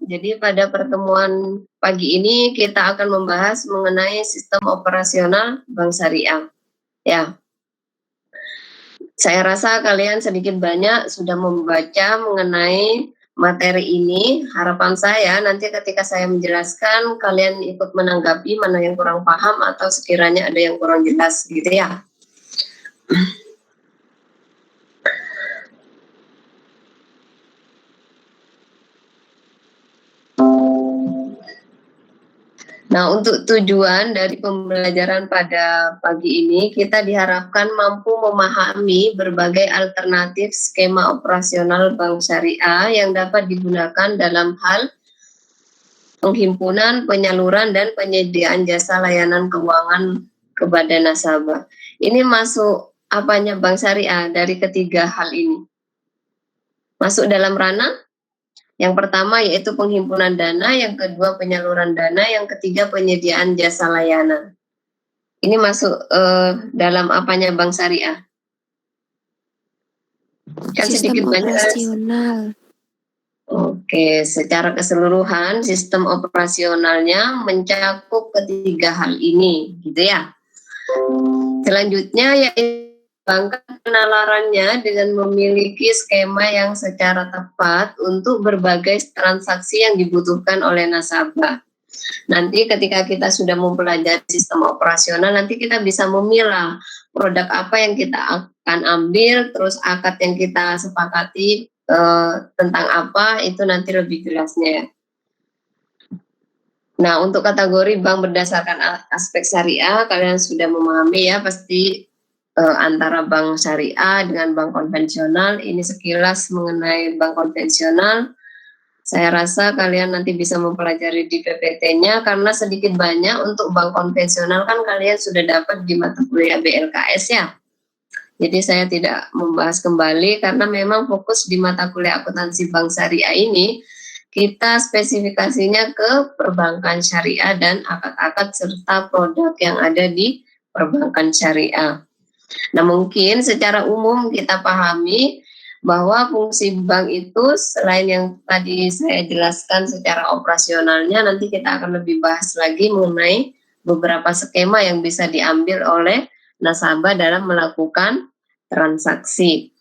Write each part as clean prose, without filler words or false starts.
Jadi pada pertemuan pagi ini kita akan membahas mengenai sistem operasional Bank Syariah. Ya, saya rasa kalian sedikit banyak sudah membaca mengenai materi ini. Harapan saya nanti ketika saya menjelaskan kalian ikut menanggapi mana yang kurang paham atau sekiranya ada yang kurang jelas gitu ya. Nah, untuk tujuan dari pembelajaran pada pagi ini, kita diharapkan mampu memahami berbagai alternatif skema operasional Bank Syariah yang dapat digunakan dalam hal penghimpunan, penyaluran, dan penyediaan jasa layanan keuangan kepada nasabah. Ini masuk apanya Bank Syariah dari ketiga hal ini? Masuk dalam ranah yang pertama yaitu penghimpunan dana, yang kedua penyaluran dana, yang ketiga penyediaan jasa layanan. Ini masuk dalam apanya Bank Syariah? Kan sistem sedikit operasional. Oke, secara keseluruhan sistem operasionalnya mencakup ketiga hal ini, gitu ya. Selanjutnya yaitu perbankan penalarannya dengan memiliki skema yang secara tepat untuk berbagai transaksi yang dibutuhkan oleh nasabah. Nanti ketika kita sudah mempelajari sistem operasional, nanti kita bisa memilah produk apa yang kita akan ambil, terus akad yang kita sepakati tentang apa, itu nanti lebih jelasnya ya. Nah, untuk kategori bank berdasarkan aspek syariah, kalian sudah memahami ya, pasti antara bank syariah dengan bank konvensional. Ini sekilas mengenai bank konvensional. Saya rasa kalian nanti bisa mempelajari di PPT-nya, karena sedikit banyak untuk bank konvensional kan kalian sudah dapat di mata kuliah BLKS ya. Jadi saya tidak membahas kembali karena memang fokus di mata kuliah akuntansi bank syariah ini kita spesifikasinya ke perbankan syariah dan akad-akad serta produk yang ada di perbankan syariah. Nah, mungkin secara umum kita pahami bahwa fungsi bank itu selain yang tadi saya jelaskan secara operasionalnya, nanti kita akan lebih bahas lagi mengenai beberapa skema yang bisa diambil oleh nasabah dalam melakukan transaksi.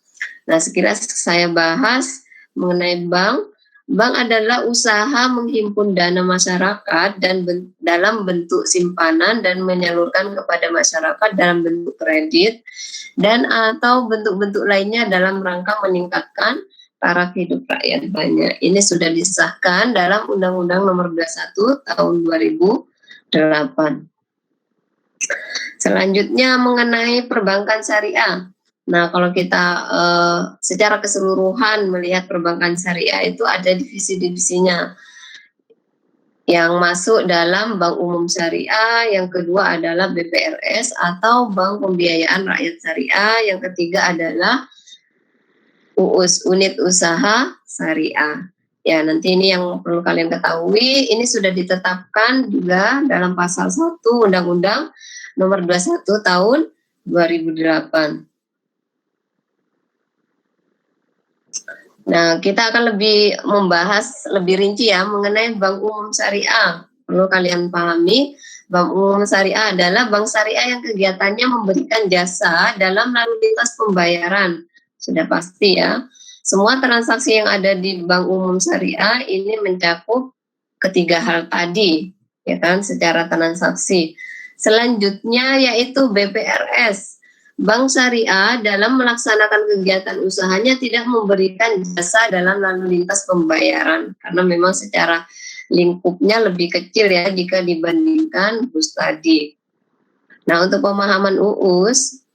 Nah, sekilas saya bahas mengenai bank. Bank adalah usaha menghimpun dana masyarakat dan dalam bentuk simpanan dan menyalurkan kepada masyarakat dalam bentuk kredit dan atau bentuk-bentuk lainnya dalam rangka meningkatkan taraf hidup rakyat banyak. Ini sudah disahkan dalam Undang-Undang Nomor 21 Tahun 2008. Selanjutnya mengenai perbankan syariah. Nah, kalau kita secara keseluruhan melihat perbankan syariah itu ada divisi-divisinya. Yang masuk dalam Bank Umum Syariah, yang kedua adalah BPRS atau Bank Pembiayaan Rakyat Syariah, yang ketiga adalah UUS, Unit Usaha Syariah. Ya, nanti ini yang perlu kalian ketahui, ini sudah ditetapkan juga dalam pasal 1 Undang-Undang Nomor 21 Tahun 2008. Nah, kita akan lebih membahas lebih rinci ya mengenai Bank Umum Syariah. Perlu kalian pahami, Bank Umum Syariah adalah bank syariah yang kegiatannya memberikan jasa dalam lalu lintas pembayaran. Sudah pasti ya. Semua transaksi yang ada di Bank Umum Syariah ini mencakup ketiga hal tadi, ya kan, secara transaksi. Selanjutnya yaitu BPRS. Bank syariah dalam melaksanakan kegiatan usahanya tidak memberikan jasa dalam lalu lintas pembayaran karena memang secara lingkupnya lebih kecil ya jika dibandingkan BUS tadi. Nah, untuk pemahaman UUS,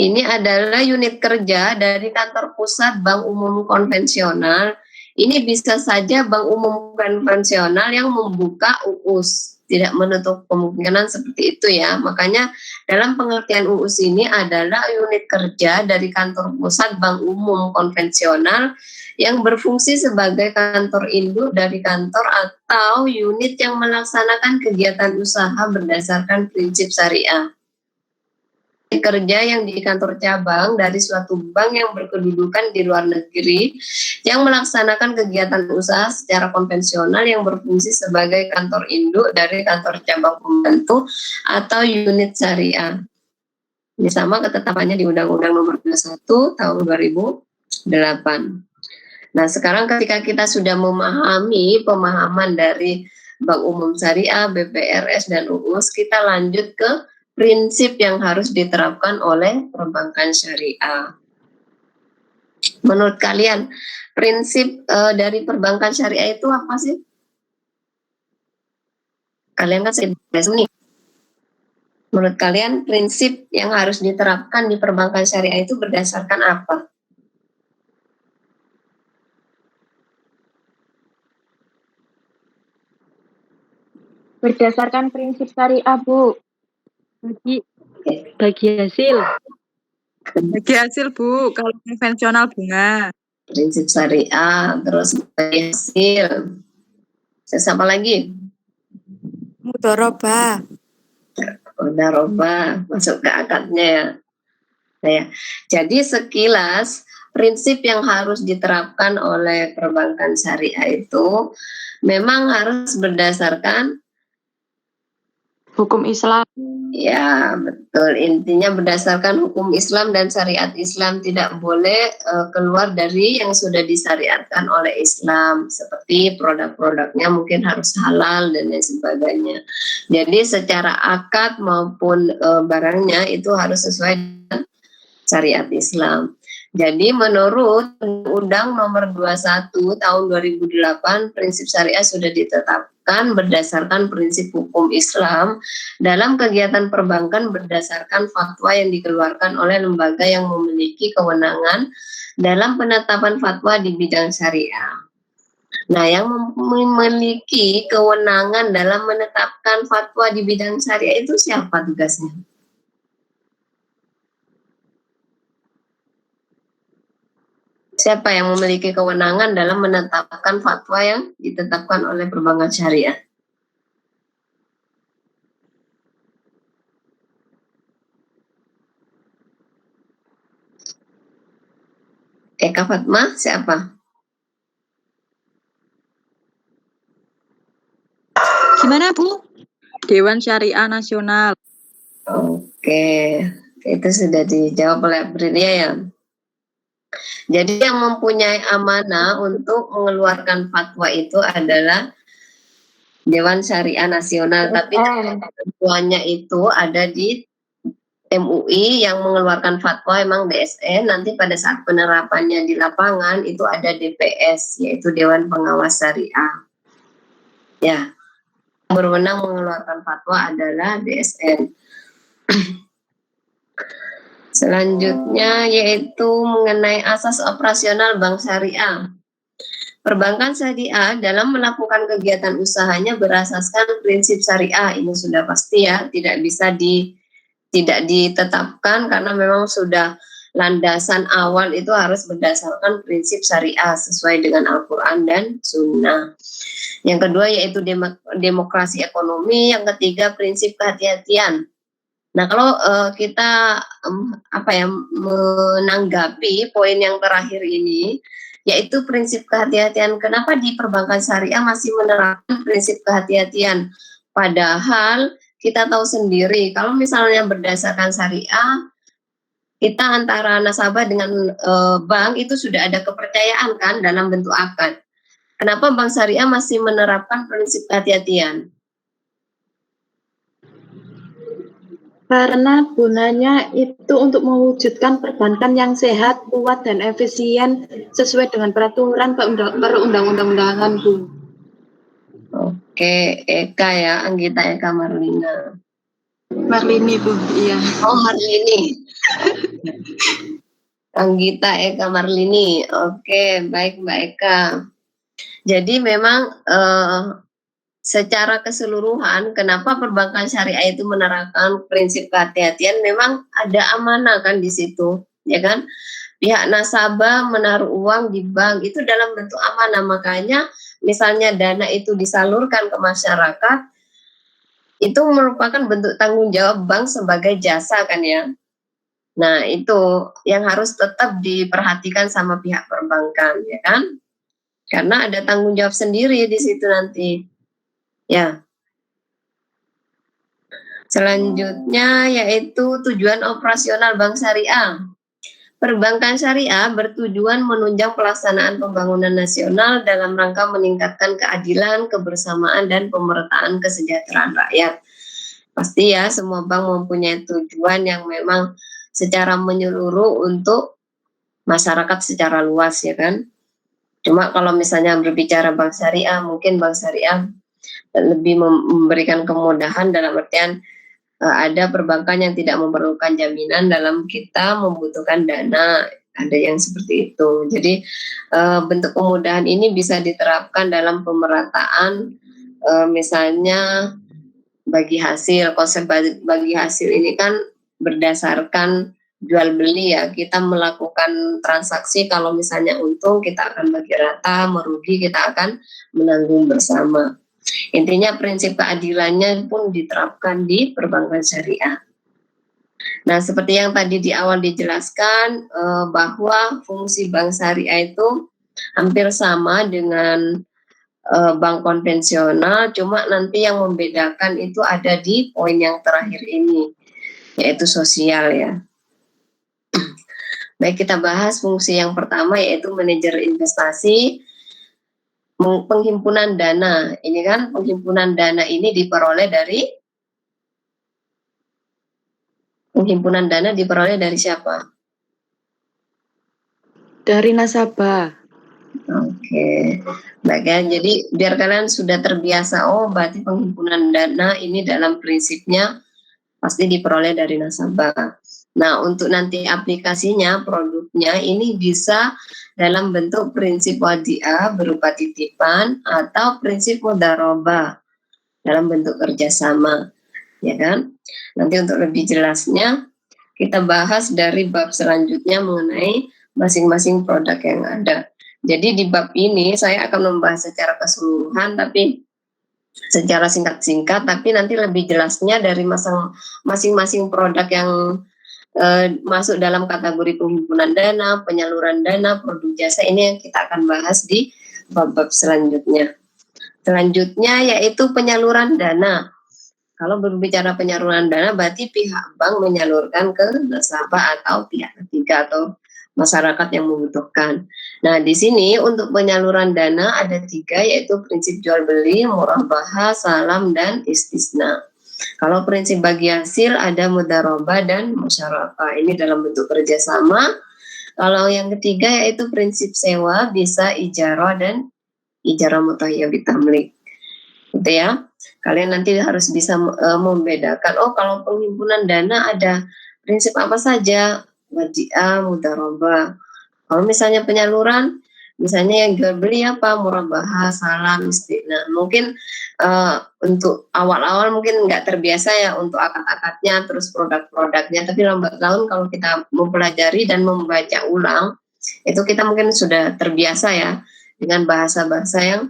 ini adalah unit kerja dari kantor pusat Bank Umum Konvensional. Ini bisa saja Bank Umum Konvensional yang membuka UUS. Tidak menutup kemungkinan seperti itu ya. Makanya dalam pengertian UUS ini adalah unit kerja dari kantor pusat Bank Umum Konvensional yang berfungsi sebagai kantor induk dari kantor atau unit yang melaksanakan kegiatan usaha berdasarkan prinsip syariah. kerja yang di kantor cabang dari suatu bank yang berkedudukan di luar negeri yang melaksanakan kegiatan usaha secara konvensional yang berfungsi sebagai kantor induk dari kantor cabang pembantu atau unit syariah. Ini sama ketetapannya di Undang-Undang Nomor 21 Tahun 2008. Nah, sekarang ketika kita sudah memahami pemahaman dari Bank Umum Syariah, BPRS, dan UUS, kita lanjut ke prinsip yang harus diterapkan oleh perbankan syariah. Menurut kalian, prinsip dari perbankan syariah itu apa sih? Kalian kan nih. Menurut kalian, prinsip yang harus diterapkan di perbankan syariah itu berdasarkan apa? Berdasarkan prinsip syariah, Bu. Bagi hasil. Bagi hasil, Bu. Kalau konvensional bunga. Prinsip syariah, terus bagi hasil. Siapa lagi? Mudharabah. Mudharabah, masuk ke akadnya ya. Nah, ya. Jadi sekilas prinsip yang harus diterapkan oleh perbankan syariah itu memang harus berdasarkan hukum Islam. Ya, betul. Intinya berdasarkan hukum Islam dan syariat Islam, tidak boleh keluar dari yang sudah disyariatkan oleh Islam. Seperti produk-produknya mungkin harus halal dan lain sebagainya. Jadi secara akad maupun barangnya itu harus sesuai dengan syariat Islam. Jadi menurut Undang Nomor 21 Tahun 2008, prinsip syariah sudah ditetapkan berdasarkan prinsip hukum Islam dalam kegiatan perbankan berdasarkan fatwa yang dikeluarkan oleh lembaga yang memiliki kewenangan dalam penetapan fatwa di bidang syariah. Nah, yang memiliki kewenangan dalam menetapkan fatwa di bidang syariah itu siapa tugasnya? Siapa yang memiliki kewenangan dalam menetapkan fatwa yang ditetapkan oleh perbankan syariah? Eka Fatma, siapa? Gimana, Bu? Dewan Syariah Nasional. Oke, itu sudah dijawab oleh Aprilia ya. Jadi yang mempunyai amanah untuk mengeluarkan fatwa itu adalah Dewan Syariah Nasional, tapi ketuanya itu ada di MUI, yang mengeluarkan fatwa emang DSN, nanti pada saat penerapannya di lapangan itu ada DPS, yaitu Dewan Pengawas Syariah. Ya, berwenang mengeluarkan fatwa adalah DSN. Selanjutnya yaitu mengenai asas operasional bank syariah. Perbankan syariah dalam melakukan kegiatan usahanya berasaskan prinsip syariah. Ini sudah pasti ya, tidak bisa tidak ditetapkan karena memang sudah landasan awal itu harus berdasarkan prinsip syariah sesuai dengan Al-Quran dan Sunnah. Yang kedua yaitu demokrasi ekonomi. Yang ketiga prinsip kehati-hatian. Nah, kalau kita menanggapi poin yang terakhir ini, yaitu prinsip kehati-hatian. Kenapa di perbankan syariah masih menerapkan prinsip kehati-hatian? Padahal kita tahu sendiri, kalau misalnya berdasarkan syariah, kita antara nasabah dengan bank itu sudah ada kepercayaan kan dalam bentuk akad. Kenapa bank syariah masih menerapkan prinsip kehati-hatian? Karena gunanya itu untuk mewujudkan perbankan yang sehat, kuat, dan efisien sesuai dengan peraturan perundang-undangan, Bu. Oke, Eka ya, Anggita Eka Marlina. Marlini, Bu, iya. Oh, Marlini. Anggita Eka Marlini. Oke, baik Mbak Eka. Jadi memang secara keseluruhan, kenapa perbankan syariah itu menerapkan prinsip kehati-hatian? Memang ada amanah kan di situ, ya kan? Pihak nasabah menaruh uang di bank itu dalam bentuk amanah, makanya misalnya dana itu disalurkan ke masyarakat, itu merupakan bentuk tanggung jawab bank sebagai jasa kan ya. Nah, itu yang harus tetap diperhatikan sama pihak perbankan, ya kan? Karena ada tanggung jawab sendiri di situ nanti. Ya. Selanjutnya yaitu tujuan operasional Bank Syariah. Perbankan syariah bertujuan menunjang pelaksanaan pembangunan nasional dalam rangka meningkatkan keadilan, kebersamaan, dan pemerataan kesejahteraan rakyat. Pasti ya, semua bank mempunyai tujuan yang memang secara menyeluruh untuk masyarakat secara luas, ya kan. Cuma kalau misalnya berbicara bank syariah, mungkin bank syariah lebih memberikan kemudahan dalam artian ada perbankan yang tidak memerlukan jaminan dalam kita membutuhkan dana, ada yang seperti itu. Jadi bentuk kemudahan ini bisa diterapkan dalam pemerataan, misalnya bagi hasil, konsep bagi hasil ini kan berdasarkan jual beli ya, kita melakukan transaksi, kalau misalnya untung kita akan bagi rata, merugi kita akan menanggung bersama. Intinya prinsip keadilannya pun diterapkan di perbankan syariah. Nah, seperti yang tadi di awal dijelaskan bahwa fungsi bank syariah itu hampir sama dengan bank konvensional, cuma nanti yang membedakan itu ada di poin yang terakhir ini, yaitu sosial ya. Baik, kita bahas fungsi yang pertama yaitu manajer investasi. Penghimpunan dana, ini kan penghimpunan dana ini diperoleh dari siapa? Dari nasabah. Oke, baik ya. Jadi biar kalian sudah terbiasa, oh berarti penghimpunan dana ini dalam prinsipnya pasti diperoleh dari nasabah. Nah, untuk nanti aplikasinya, produknya ini bisa dalam bentuk prinsip wadiah berupa titipan atau prinsip mudharabah dalam bentuk kerjasama, ya kan? Nanti untuk lebih jelasnya kita bahas dari bab selanjutnya mengenai masing-masing produk yang ada. Jadi di bab ini saya akan membahas secara keseluruhan, tapi secara singkat-singkat, tapi nanti lebih jelasnya dari masing-masing produk yang masuk dalam kategori penghimpunan dana, penyaluran dana, produk jasa, ini yang kita akan bahas di bab-bab selanjutnya. Selanjutnya yaitu penyaluran dana. Kalau berbicara penyaluran dana berarti pihak bank menyalurkan ke nasabah atau pihak ketiga atau masyarakat yang membutuhkan. Nah, di sini untuk penyaluran dana ada 3, yaitu prinsip jual beli, murabahah, salam, dan istisna. Kalau prinsip bagi hasil ada mudharabah dan musyarakah. Ini dalam bentuk kerjasama. Kalau yang ketiga yaitu prinsip sewa, bisa ijarah dan ijarah mutahiyyah tamlik. Gitu ya. Kalian nanti harus bisa membedakan, oh kalau penghimpunan dana ada prinsip apa saja, wadiah, mudharabah. Kalau misalnya penyaluran, misalnya yang jual beli apa, murabahah, salam, istisna. Mungkin untuk awal-awal mungkin nggak terbiasa ya untuk akad-akadnya, terus produk-produknya, tapi lambat laun kalau kita mempelajari dan membaca ulang, itu kita mungkin sudah terbiasa ya dengan bahasa-bahasa yang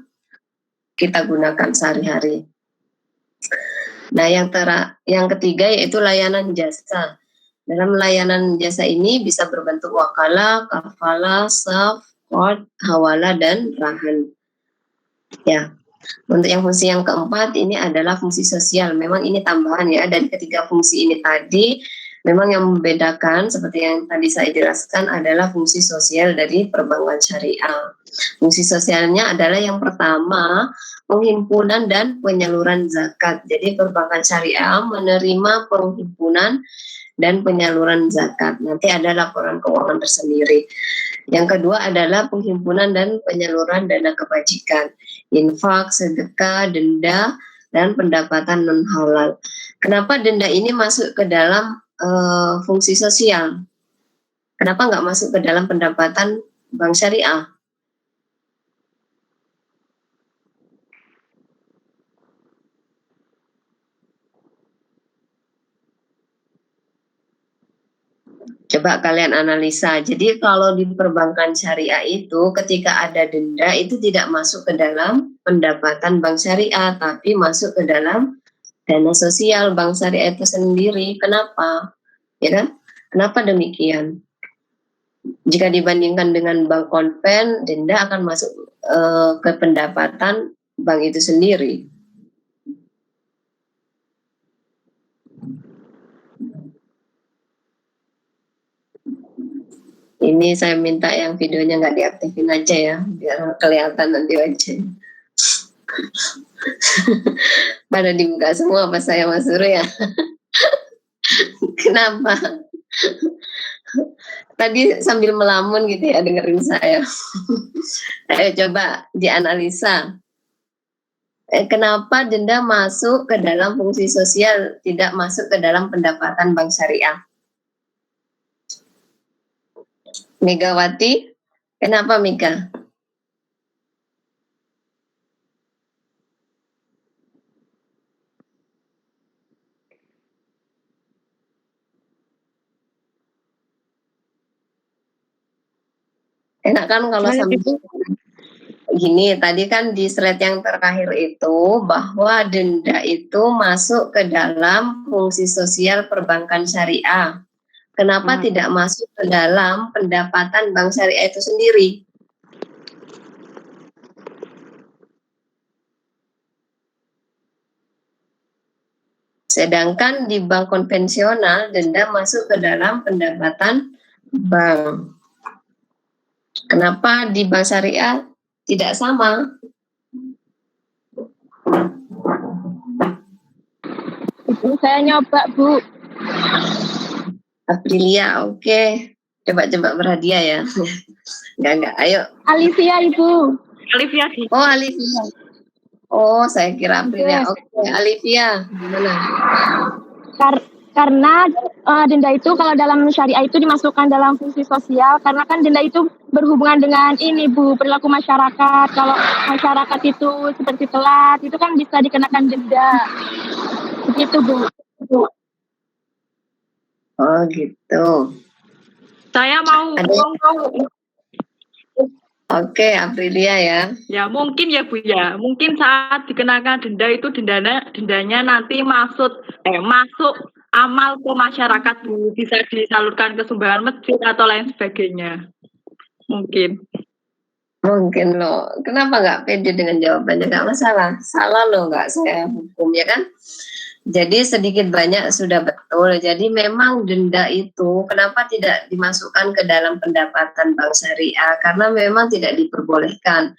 kita gunakan sehari-hari. Nah, yang ketiga yaitu layanan jasa. Dalam layanan jasa ini bisa berbentuk wakalah, kafalah, saf, qard, hawala, dan rahan. Ya, untuk yang fungsi yang keempat ini adalah fungsi sosial. Memang ini tambahan ya dari ketiga fungsi ini tadi. Memang yang membedakan seperti yang tadi saya jelaskan adalah fungsi sosial dari perbankan syariah. Fungsi sosialnya adalah yang pertama penghimpunan dan penyaluran zakat. Jadi perbankan syariah menerima penghimpunan dan penyaluran zakat. Nanti ada laporan keuangan tersendiri. Yang kedua adalah penghimpunan dan penyaluran dana kebajikan, infak, sedekah, denda, dan pendapatan non halal. Kenapa denda ini masuk ke dalam fungsi sosial? Kenapa nggak masuk ke dalam pendapatan bank syariah? Coba kalian analisa. Jadi kalau di perbankan syariah itu ketika ada denda itu tidak masuk ke dalam pendapatan bank syariah, tapi masuk ke dalam dana sosial bank syariah itu sendiri. Kenapa? Ya kan? Kenapa demikian? Jika dibandingkan dengan bank konven, denda akan masuk ke pendapatan bank itu sendiri. Ini saya minta yang videonya nggak diaktifin aja ya, biar kelihatan nanti wajahnya. Pada dibuka semua pas saya Mas Suru ya. Kenapa? Tadi sambil melamun gitu ya dengerin saya. Ayo coba dianalisa. Kenapa denda masuk ke dalam fungsi sosial, tidak masuk ke dalam pendapatan bank syariah? Megawati, kenapa Mika? Enak kan kalau sambil gini, tadi kan di slide yang terakhir itu bahwa denda itu masuk ke dalam fungsi sosial perbankan syariah. Kenapa tidak masuk ke dalam pendapatan bank syariah itu sendiri? Sedangkan di bank konvensional denda masuk ke dalam pendapatan bank. Kenapa di bank syariah tidak sama? Itu saya nyoba, Bu. Aprilia, oke. Coba-coba berhadiah ya. Enggak, ayo. Alivia, Ibu. Alivia sih. Oh, Alivia. Oh, saya kira Aprilia. Oke, Alivia, gimana? Karena denda itu kalau dalam syariah itu dimasukkan dalam fungsi sosial, karena kan denda itu berhubungan dengan ini, Bu, perilaku masyarakat. Kalau masyarakat itu seperti telat, itu kan bisa dikenakan denda. Begitu, Bu. Oh, gitu. Saya mau ngomong. Oke, Aprilia ya. Ya mungkin ya Bu ya, mungkin saat dikenakan denda itu dendanya nanti masuk amal ke masyarakat Bu, bisa disalurkan ke sumbangan masjid atau lain sebagainya. Mungkin loh. Kenapa nggak pede dengan jawabannya? Nggak masalah. Salah loh, nggak saya hukum ya kan. Jadi sedikit banyak sudah betul. Jadi memang denda itu kenapa tidak dimasukkan ke dalam pendapatan bank syariah? Karena memang tidak diperbolehkan.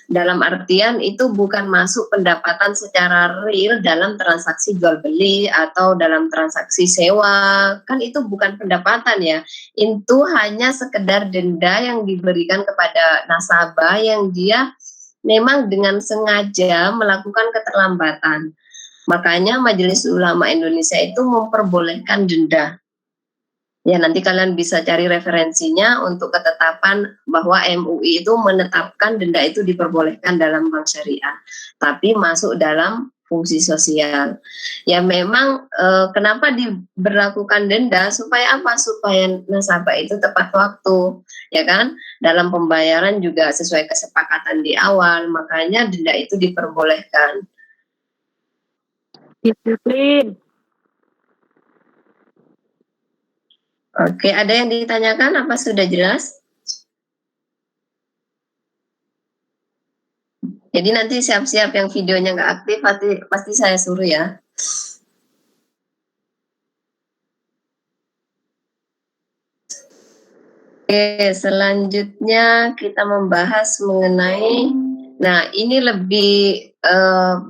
Dalam artian itu bukan masuk pendapatan secara real dalam transaksi jual beli atau dalam transaksi sewa. Kan itu bukan pendapatan ya. Itu hanya sekedar denda yang diberikan kepada nasabah yang dia memang dengan sengaja melakukan keterlambatan. Makanya Majelis Ulama Indonesia itu memperbolehkan denda. Ya nanti kalian bisa cari referensinya untuk ketetapan bahwa MUI itu menetapkan denda itu diperbolehkan dalam bank syariah. Tapi masuk dalam fungsi sosial. Ya memang kenapa diberlakukan denda supaya apa? Supaya nasabah itu tepat waktu. Ya kan? Dalam pembayaran juga sesuai kesepakatan di awal. Makanya denda itu diperbolehkan. disiplin. Oke, ada yang ditanyakan apa sudah jelas? Jadi nanti siap-siap yang videonya nggak aktif pasti saya suruh ya. Oke, selanjutnya kita membahas mengenai, nah ini lebih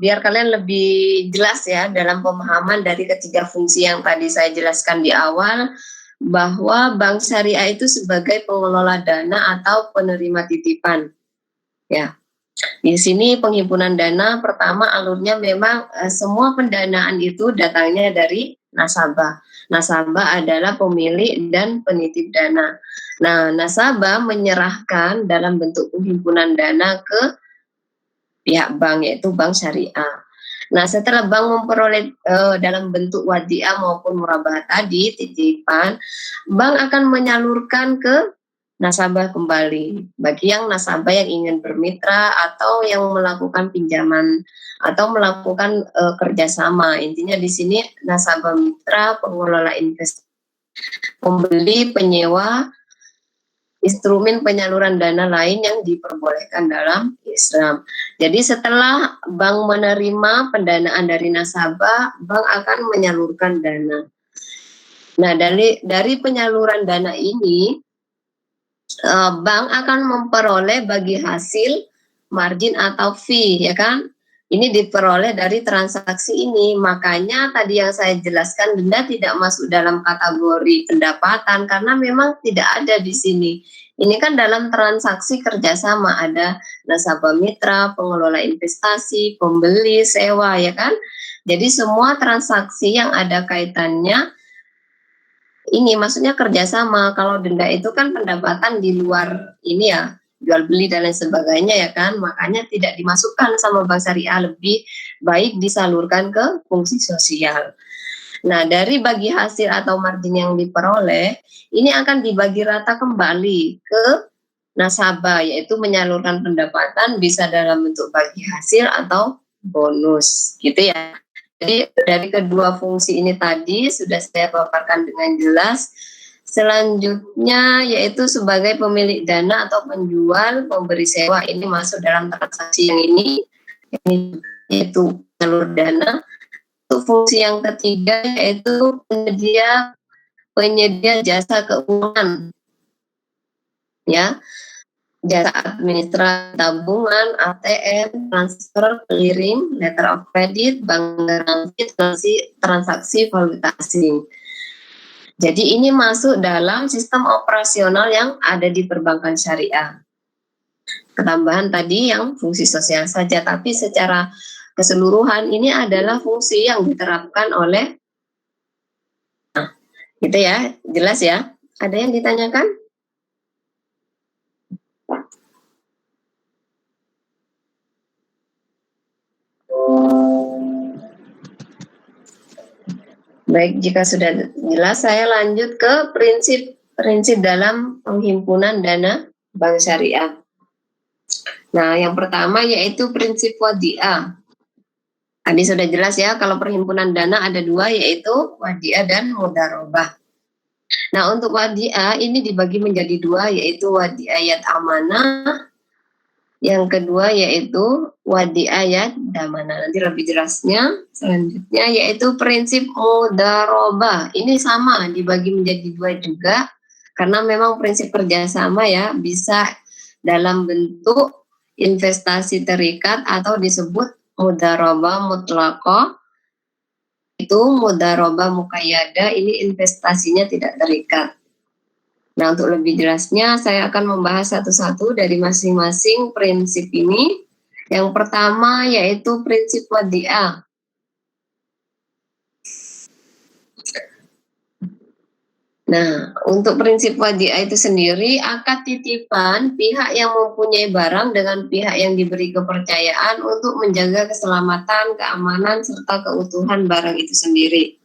biar kalian lebih jelas ya dalam pemahaman dari ketiga fungsi yang tadi saya jelaskan di awal, bahwa bank syariah itu sebagai pengelola dana atau penerima titipan. Ya, di sini penghimpunan dana pertama alurnya memang semua pendanaan itu datangnya dari nasabah. Nasabah adalah pemilik dan penitip dana. Nah, nasabah menyerahkan dalam bentuk penghimpunan dana ke pihak bank, yaitu bank syariah. Nah, setelah bank memperoleh dalam bentuk wadiah maupun murabah tadi, titipan, bank akan menyalurkan ke nasabah kembali. Bagi yang nasabah yang ingin bermitra atau yang melakukan pinjaman atau melakukan kerjasama. Intinya di sini nasabah mitra, pengelola investasi pembeli, penyewa, instrumen penyaluran dana lain yang diperbolehkan dalam Islam. Jadi setelah bank menerima pendanaan dari nasabah, bank akan menyalurkan dana. Nah, dari penyaluran dana ini, bank akan memperoleh bagi hasil margin atau fee, ya kan? Ini diperoleh dari transaksi ini. Makanya tadi yang saya jelaskan, denda tidak masuk dalam kategori pendapatan karena memang tidak ada di sini. Ini kan dalam transaksi kerjasama, ada nasabah mitra, pengelola investasi, pembeli, sewa, ya kan? Jadi semua transaksi yang ada kaitannya ini maksudnya kerjasama. Kalau denda itu kan pendapatan di luar ini ya, jual beli dan lain sebagainya, ya kan, makanya tidak dimasukkan sama bank syariah, lebih baik disalurkan ke fungsi sosial. Nah, dari bagi hasil atau margin yang diperoleh ini akan dibagi rata kembali ke nasabah, yaitu menyalurkan pendapatan bisa dalam bentuk bagi hasil atau bonus, gitu ya. Jadi dari kedua fungsi ini tadi sudah saya paparkan dengan jelas. Selanjutnya yaitu sebagai pemilik dana atau penjual, pemberi sewa, ini masuk dalam transaksi yang ini yaitu penyaluran dana. Untuk fungsi yang ketiga yaitu penyedia jasa keuangan, ya, jasa administrasi tabungan, ATM, transfer, clearing, letter of credit, bank garansi, transaksi valuta asing. Jadi ini masuk dalam sistem operasional yang ada di perbankan syariah. Ketambahan tadi yang fungsi sosial saja, tapi secara keseluruhan ini adalah fungsi yang diterapkan oleh, nah, gitu ya, jelas ya. Ada yang ditanyakan? Baik, jika sudah jelas, saya lanjut ke prinsip dalam penghimpunan dana bank syariah. Nah, yang pertama yaitu prinsip wadi'ah. Tadi sudah jelas ya, kalau perhimpunan dana ada dua, yaitu wadi'ah dan mudharabah. Nah, untuk wadi'ah ini dibagi menjadi dua, yaitu wadi'ah amanah. Yang kedua yaitu wadi'ah damanah. Nanti lebih jelasnya selanjutnya yaitu prinsip mudharabah. Ini sama dibagi menjadi dua juga karena memang prinsip kerjasama ya, bisa dalam bentuk investasi terikat atau disebut mudharabah mutlaqah. Itu mudharabah muqayyada, ini investasinya tidak terikat. Nah, untuk lebih jelasnya saya akan membahas satu-satu dari masing-masing prinsip ini. Yang pertama yaitu prinsip wadi'ah. Nah, untuk prinsip wadi'ah itu sendiri, akad titipan pihak yang mempunyai barang dengan pihak yang diberi kepercayaan untuk menjaga keselamatan, keamanan, serta keutuhan barang itu sendiri.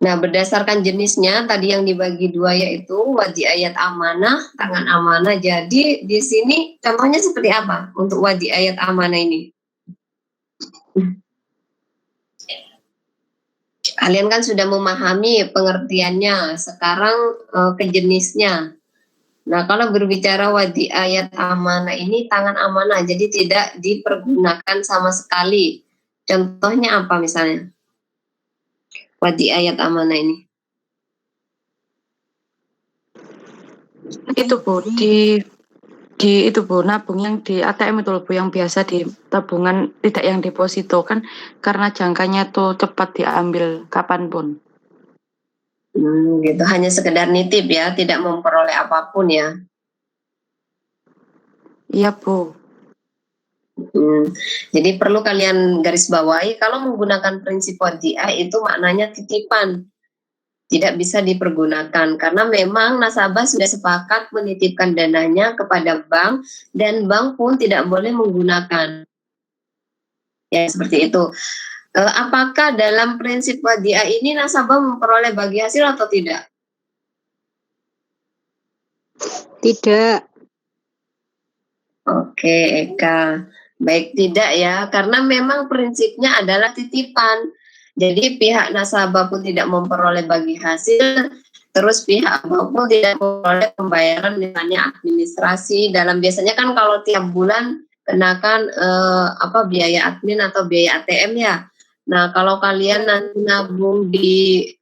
Nah, berdasarkan jenisnya tadi yang dibagi dua yaitu wadi'ah amanah, tangan amanah. Jadi di sini contohnya seperti apa untuk wadi'ah amanah ini? Kalian kan sudah memahami pengertiannya, sekarang ke jenisnya. Nah, kalau berbicara wadi'ah amanah ini tangan amanah, jadi tidak dipergunakan sama sekali. Contohnya apa misalnya? Wadi'ah amanah ini. Itu Bu, di itu Bu, nabung yang di ATM itu loh Bu, yang biasa di tabungan, tidak yang deposito kan, karena jangkanya tuh cepat diambil kapanpun. Gitu, hanya sekedar nitip ya, tidak memperoleh apapun ya. Iya Bu. Jadi perlu kalian garis bawahi, kalau menggunakan prinsip wadi'ah itu maknanya titipan, tidak bisa dipergunakan karena memang nasabah sudah sepakat menitipkan dananya kepada bank dan bank pun tidak boleh menggunakan. Ya seperti itu. Apakah dalam prinsip wadi'ah ini nasabah memperoleh bagi hasil atau tidak? Tidak. Oke, Eka. Baik, tidak ya, karena memang prinsipnya adalah titipan. Jadi pihak nasabah pun tidak memperoleh bagi hasil, terus pihak bank pun tidak memperoleh pembayaran misalnya administrasi dalam, biasanya kan kalau tiap bulan kenakan biaya admin atau biaya ATM ya. Nah, kalau kalian nanti nabung di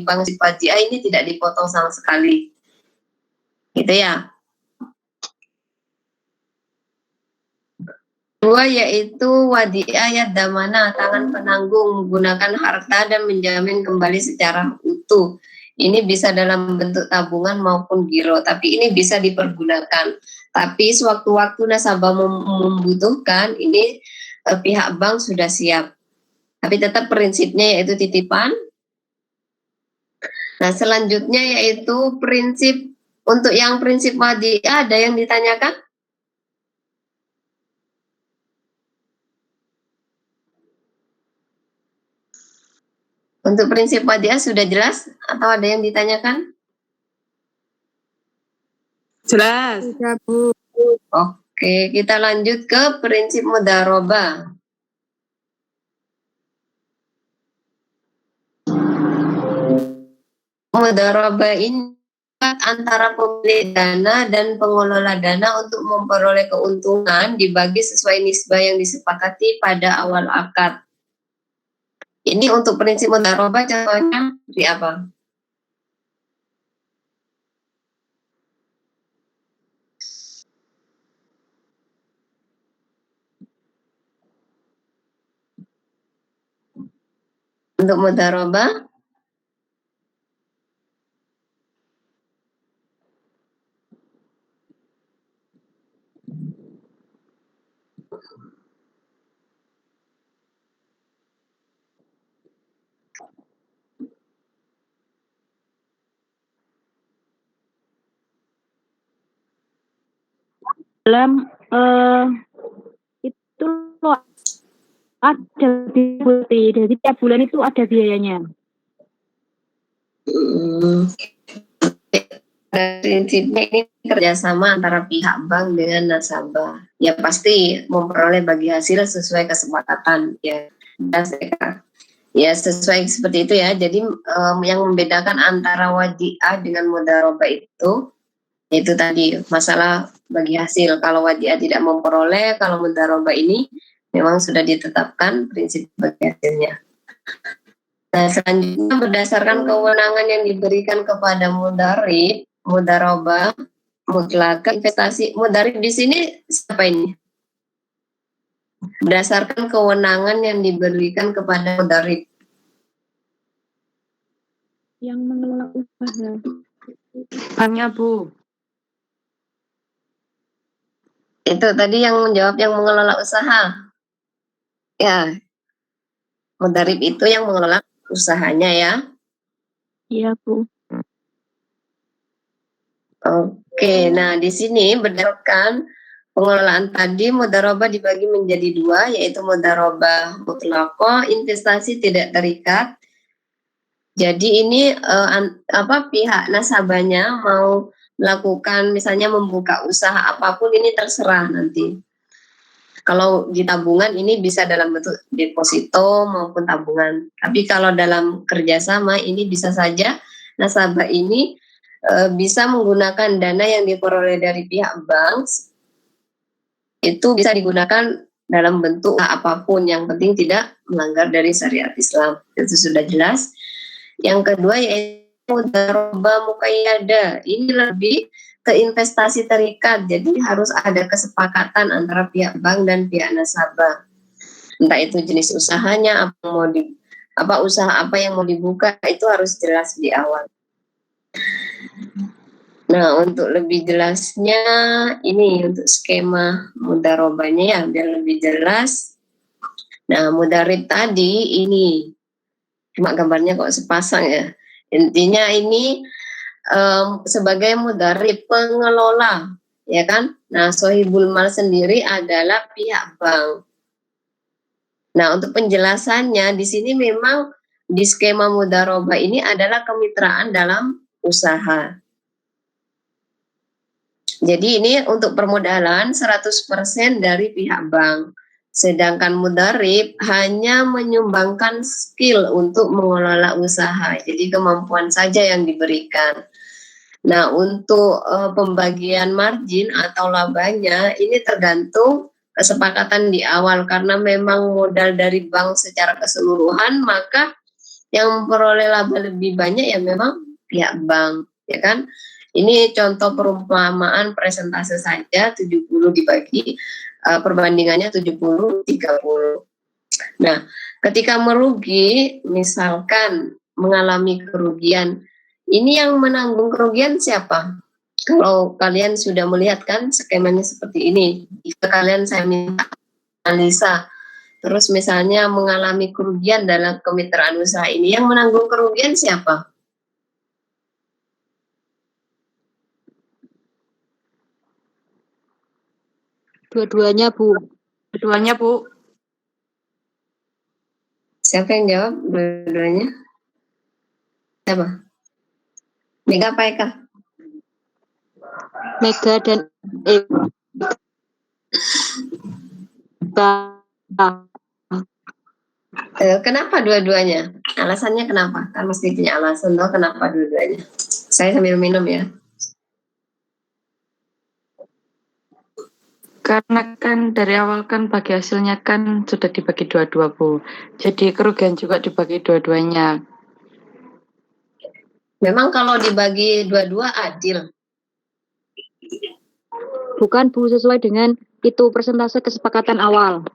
bank Sipatia ini tidak dipotong sama sekali. Gitu ya. Dua yaitu wadiah yadamana, tangan penanggung menggunakan harta dan menjamin kembali secara utuh. Ini bisa dalam bentuk tabungan maupun giro, tapi ini bisa dipergunakan. Tapi sewaktu-waktu nasabah membutuhkan, ini pihak bank sudah siap. Tapi tetap prinsipnya yaitu titipan. Nah, selanjutnya yaitu prinsip, untuk yang prinsip wadiah ada yang ditanyakan? Untuk prinsip wadiah sudah jelas atau ada yang ditanyakan? Jelas. Sudah, Bu. Oke, kita lanjut ke prinsip mudharabah. Mudharabah ini antara pemilik dana dan pengelola dana untuk memperoleh keuntungan dibagi sesuai nisbah yang disepakati pada awal akad. Ini untuk prinsip mudharabah contohnya seperti apa? Untuk mudharabah, Dalam itu loh, ada diikuti, jadi tiap bulan itu ada biayanya. prinsipnya ini kerjasama antara pihak bank dengan nasabah. Ya pasti memperoleh bagi hasil sesuai kesepakatan ya. Ya sesuai seperti itu ya. Jadi yang membedakan antara wadiah dengan mudharabah itu tadi masalah bagi hasil. Kalau wadiah tidak memperoleh, kalau mudharabah ini memang sudah ditetapkan prinsip bagi hasilnya. Nah, selanjutnya berdasarkan kewenangan yang diberikan kepada mudharabah mutlak investasi. Mudharib di sini siapa ini? Berdasarkan kewenangan yang diberikan kepada mudharib. Yang mengelola usaha. Banknya, Bu. Itu tadi yang menjawab yang mengelola usaha. Ya, mudharib itu yang mengelola usahanya ya. Iya, Bu. Oke, nah di sini berdasarkan pengelolaan tadi, mudharabah dibagi menjadi dua, yaitu mudharabah mutlaqah, investasi tidak terikat. Jadi ini pihak nasabahnya mau melakukan misalnya membuka usaha apapun, ini terserah nanti. Kalau di tabungan ini bisa dalam bentuk deposito maupun tabungan. Tapi kalau dalam kerjasama ini bisa saja nasabah ini bisa menggunakan dana yang diperoleh dari pihak bank, itu bisa digunakan dalam bentuk apapun, yang penting tidak melanggar dari syariat Islam. Itu sudah jelas. Yang kedua yaitu mudharabah muqayyada. Ini lebih ke investasi terikat, jadi harus ada kesepakatan antara pihak bank dan pihak nasabah. Entah itu jenis usahanya, usaha apa yang mau dibuka, itu harus jelas di awal. Nah, untuk lebih jelasnya ini untuk skema mudharabahnya ya, biar lebih jelas. Nah, mudharib tadi ini cuma gambarnya kok sepasang ya. Intinya ini sebagai mudharib pengelola, ya kan? Nah, sohibul mal sendiri adalah pihak bank. Nah, untuk penjelasannya di sini memang di skema mudharabah ini adalah kemitraan dalam usaha. Jadi ini untuk permodalan 100% dari pihak bank. Sedangkan mudharib hanya menyumbangkan skill untuk mengelola usaha. Jadi kemampuan saja yang diberikan. Nah, untuk pembagian margin atau labanya ini tergantung kesepakatan di awal, karena memang modal dari bank secara keseluruhan, maka yang memperoleh laba lebih banyak ya memang pihak bank, ya kan? Ini contoh perumpamaan presentase saja, 70 dibagi perbandingannya 70-30. Nah, ketika merugi, misalkan mengalami kerugian, ini yang menanggung kerugian siapa? Kalau kalian sudah melihat kan skemanya seperti ini, jika kalian saya minta analisa, terus misalnya mengalami kerugian dalam kemitraan usaha ini, yang menanggung kerugian siapa? Dua-duanya, Bu. Keduanya, Bu. Siapa yang jawab dua-duanya? Siapa? Mega apa Eka? Mega dan Eka. Kenapa dua-duanya? Alasannya kenapa? Kan mesti punya alasan loh kenapa dua-duanya. Saya sambil minum ya. Karena kan dari awal kan bagi hasilnya kan sudah dibagi dua-dua, Bu. Jadi kerugian juga dibagi dua-duanya. Memang kalau dibagi dua-dua adil. Bukan, Bu, sesuai dengan itu persentase kesepakatan awal.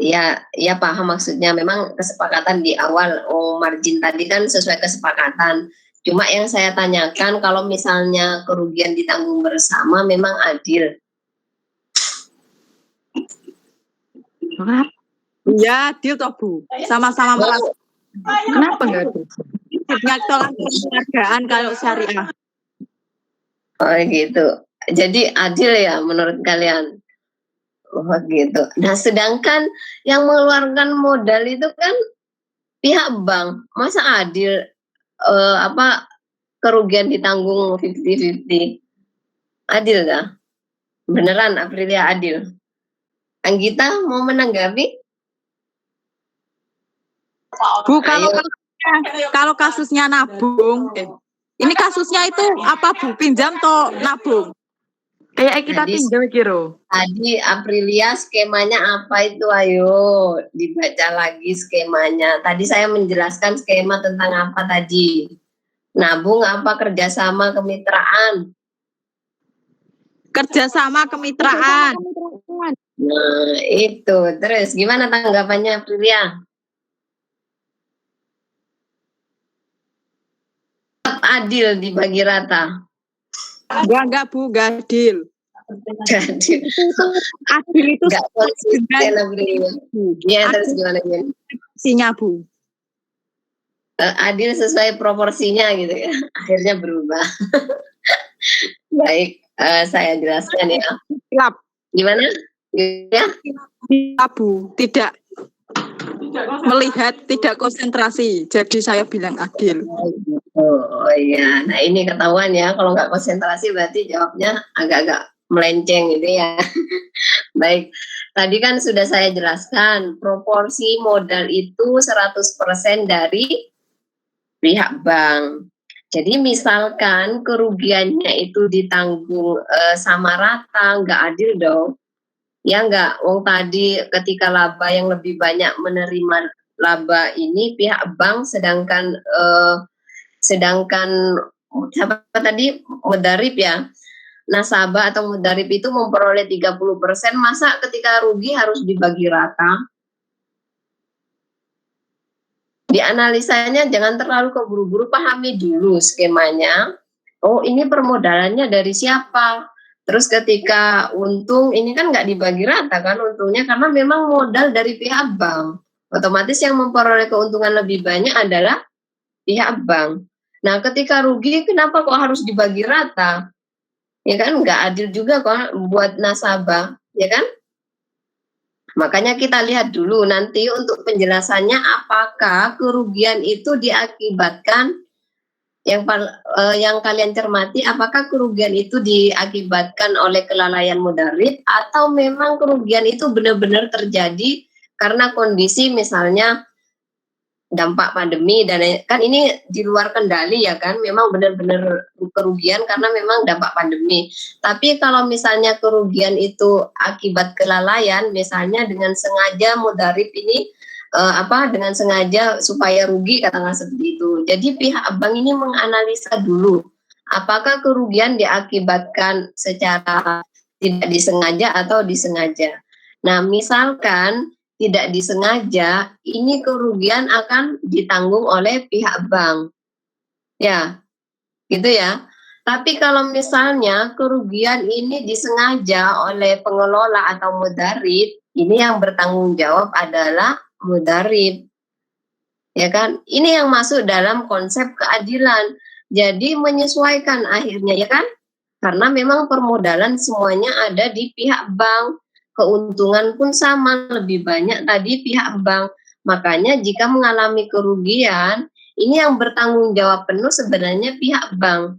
Ya paham maksudnya. Memang kesepakatan di awal, margin tadi kan sesuai kesepakatan. Cuma yang saya tanyakan kalau misalnya kerugian ditanggung bersama memang adil. Kenapa? Ya, adil toh, Bu. Sama-sama merasa Kenapa nggak ada? tolak penghargaan kalau syariah. Oh gitu. Jadi adil ya menurut kalian? Oh gitu. Nah sedangkan yang mengeluarkan modal itu kan pihak bank. Masa adil kerugian ditanggung 50-50? Adil nggak? Beneran Aprilia adil? Anggita mau menanggapi? Bu, kalau Ayo. kalau kasusnya nabung, ini kasusnya itu apa, Bu? Pinjam atau nabung? Kayak kita Jadi- pinjam kiro. Tadi Aprilia skemanya apa itu? Ayo dibaca lagi skemanya. Tadi saya menjelaskan skema tentang apa tadi? Nabung apa kerjasama kemitraan? Kerjasama kemitraan. Nah itu. Terus gimana tanggapannya Aprilia? Adil dibagi rata. Enggak, Bu, enggak adil. Jadi Adil itu nggak konsisten Aprilia. Ya terus gimana Jen? sinya, Bu. Adil sesuai proporsinya gitu ya. Akhirnya berubah. Baik, saya jelaskan ya. Lap, Gimana? Ya, Bu. Tidak melihat, tidak konsentrasi. Jadi saya bilang adil. oh iya. Nah ini ketahuan ya. Kalau nggak konsentrasi berarti jawabnya agak-agak melenceng gitu ya. Baik, tadi kan sudah saya jelaskan proporsi modal itu 100% dari pihak bank. Jadi misalkan kerugiannya itu ditanggung sama rata, nggak adil dong. Ya nggak, wong tadi ketika laba yang lebih banyak menerima laba ini pihak bank, sedangkan siapa tadi mudharib ya, nasabah atau mudharib itu memperoleh 30%, masa ketika rugi harus dibagi rata? Dianalisanya jangan terlalu keburu-buru, pahami dulu skemanya. Oh ini permodalannya dari siapa? Terus ketika untung ini kan nggak dibagi rata kan untungnya, karena memang modal dari pihak bank. Otomatis yang memperoleh keuntungan lebih banyak adalah pihak bank. Nah ketika rugi kenapa kok harus dibagi rata? Ya kan nggak adil juga kok buat nasabah, ya kan? Makanya kita lihat dulu nanti untuk penjelasannya apakah kerugian itu diakibatkan yang kalian cermati, apakah kerugian itu diakibatkan oleh kelalaian mudarib atau memang kerugian itu benar-benar terjadi karena kondisi misalnya dampak pandemi dan kan ini di luar kendali ya kan, memang benar-benar kerugian karena memang dampak pandemi. Tapi kalau misalnya kerugian itu akibat kelalaian, misalnya dengan sengaja mudarib ini dengan sengaja supaya rugi, katakanlah seperti itu. Jadi pihak bank ini menganalisa dulu apakah kerugian diakibatkan secara tidak disengaja atau disengaja. Nah, misalkan tidak disengaja, ini kerugian akan ditanggung oleh pihak bank. Ya, gitu ya. Tapi kalau misalnya kerugian ini disengaja oleh pengelola atau mudarib, ini yang bertanggung jawab adalah mudarib. Ya kan? Ini yang masuk dalam konsep keadilan. Jadi menyesuaikan akhirnya ya kan? Karena memang permodalan semuanya ada di pihak bank. Keuntungan pun sama, lebih banyak tadi pihak bank. Makanya jika mengalami kerugian, ini yang bertanggung jawab penuh sebenarnya pihak bank.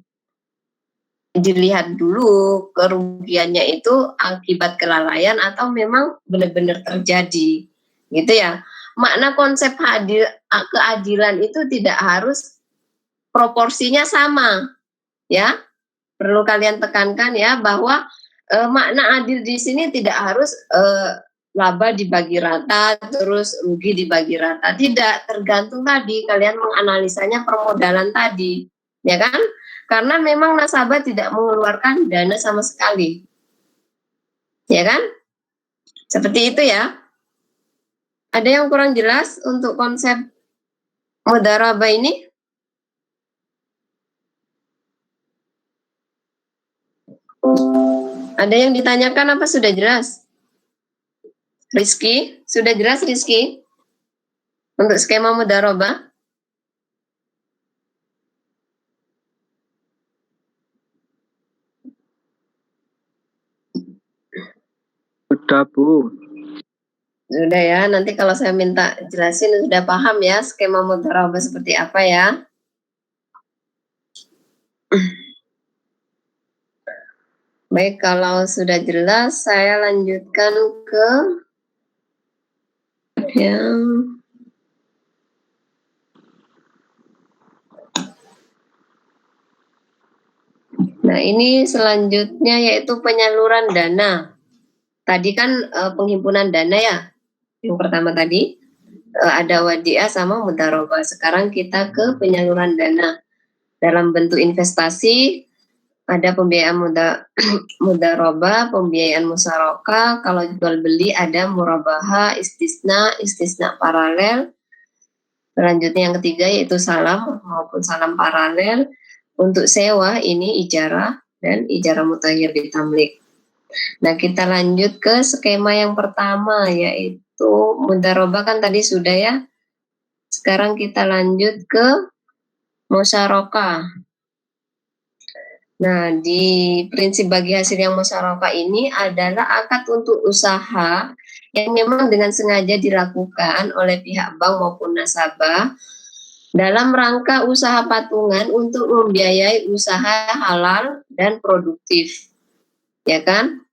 Dilihat dulu kerugiannya itu akibat kelalaian atau memang benar-benar terjadi. Gitu ya. Makna konsep keadilan itu tidak harus proporsinya sama. Ya. Perlu kalian tekankan ya bahwa makna adil di sini tidak harus laba dibagi rata terus rugi dibagi rata, tidak, tergantung tadi kalian menganalisanya permodalan tadi, ya kan? Karena memang nasabah tidak mengeluarkan dana sama sekali, ya kan? Seperti itu ya. Ada yang kurang jelas untuk konsep mudharabah ini? Ada yang ditanyakan apa sudah jelas? Rizky, sudah jelas Rizky? Untuk skema mudharabah? Sudah, Bu. Sudah ya, nanti kalau saya minta jelasin sudah paham ya skema mudharabah seperti apa ya. Baik, kalau sudah jelas, saya lanjutkan ke yang nah ini selanjutnya yaitu penyaluran dana. Tadi kan penghimpunan dana ya, yang pertama tadi ada wadiah sama mudharabah. Sekarang kita ke penyaluran dana dalam bentuk investasi. Ada pembiayaan mudharabah, pembiayaan musyarakah, kalau jual beli ada murabahah, istisna paralel. Selanjutnya yang ketiga yaitu salam maupun salam paralel. Untuk sewa ini ijarah dan ijarah mutaghayyir bitamlik. Nah, kita lanjut ke skema yang pertama yaitu mudharabah kan tadi sudah ya. Sekarang kita lanjut ke musyarakah. Nah, di prinsip bagi hasil yang musyarakah ini adalah akad untuk usaha yang memang dengan sengaja dilakukan oleh pihak bank maupun nasabah dalam rangka usaha patungan untuk membiayai usaha halal dan produktif. Ya kan?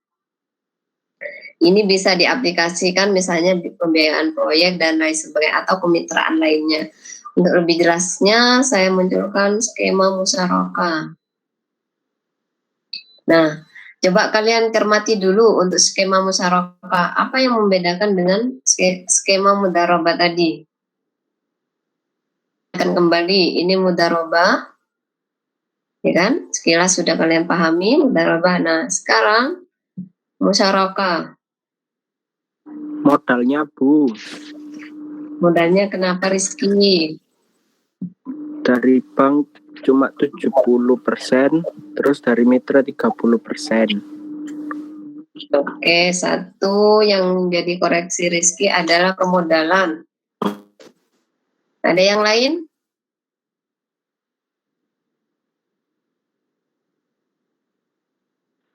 Ini bisa diaplikasikan misalnya di pembiayaan proyek dan lain sebagainya atau kemitraan lainnya. Untuk lebih jelasnya, saya munculkan skema musyarakah. Nah, coba kalian cermati dulu untuk skema musyarakah. Apa yang membedakan dengan skema mudharabah tadi? Akan kembali, ini mudharabah. Ya kan? Sekilas sudah kalian pahami mudharabah. Nah, sekarang musyarakah. Modalnya, Bu. Modalnya kenapa Rizky? Dari bank cuma 70%, terus dari mitra 30%. Oke, satu yang jadi koreksi Rizky adalah pemodalan. Ada yang lain?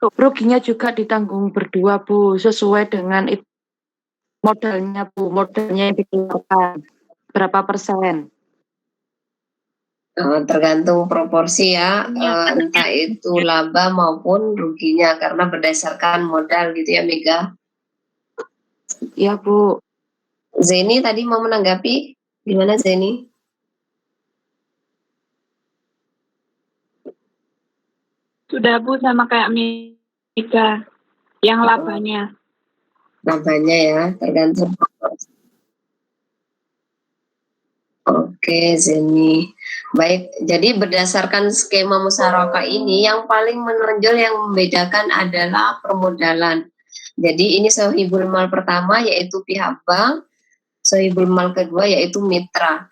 Ruginya juga ditanggung berdua, Bu, sesuai dengan modalnya, Bu, modalnya yang dikeluarkan. Berapa persen? Tergantung proporsi ya, entah itu laba maupun ruginya karena berdasarkan modal gitu ya Mega. Iya Bu. Zeni tadi mau menanggapi, gimana Zeni? Sudah Bu, sama kayak Mega yang labanya. Labanya ya, tergantung proporsi. Oke, Zeni. Baik, jadi berdasarkan skema musyarakah ini yang paling menonjol yang membedakan adalah permodalan. Jadi ini sohibul mal pertama yaitu pihak bank, sohibul mal kedua yaitu mitra.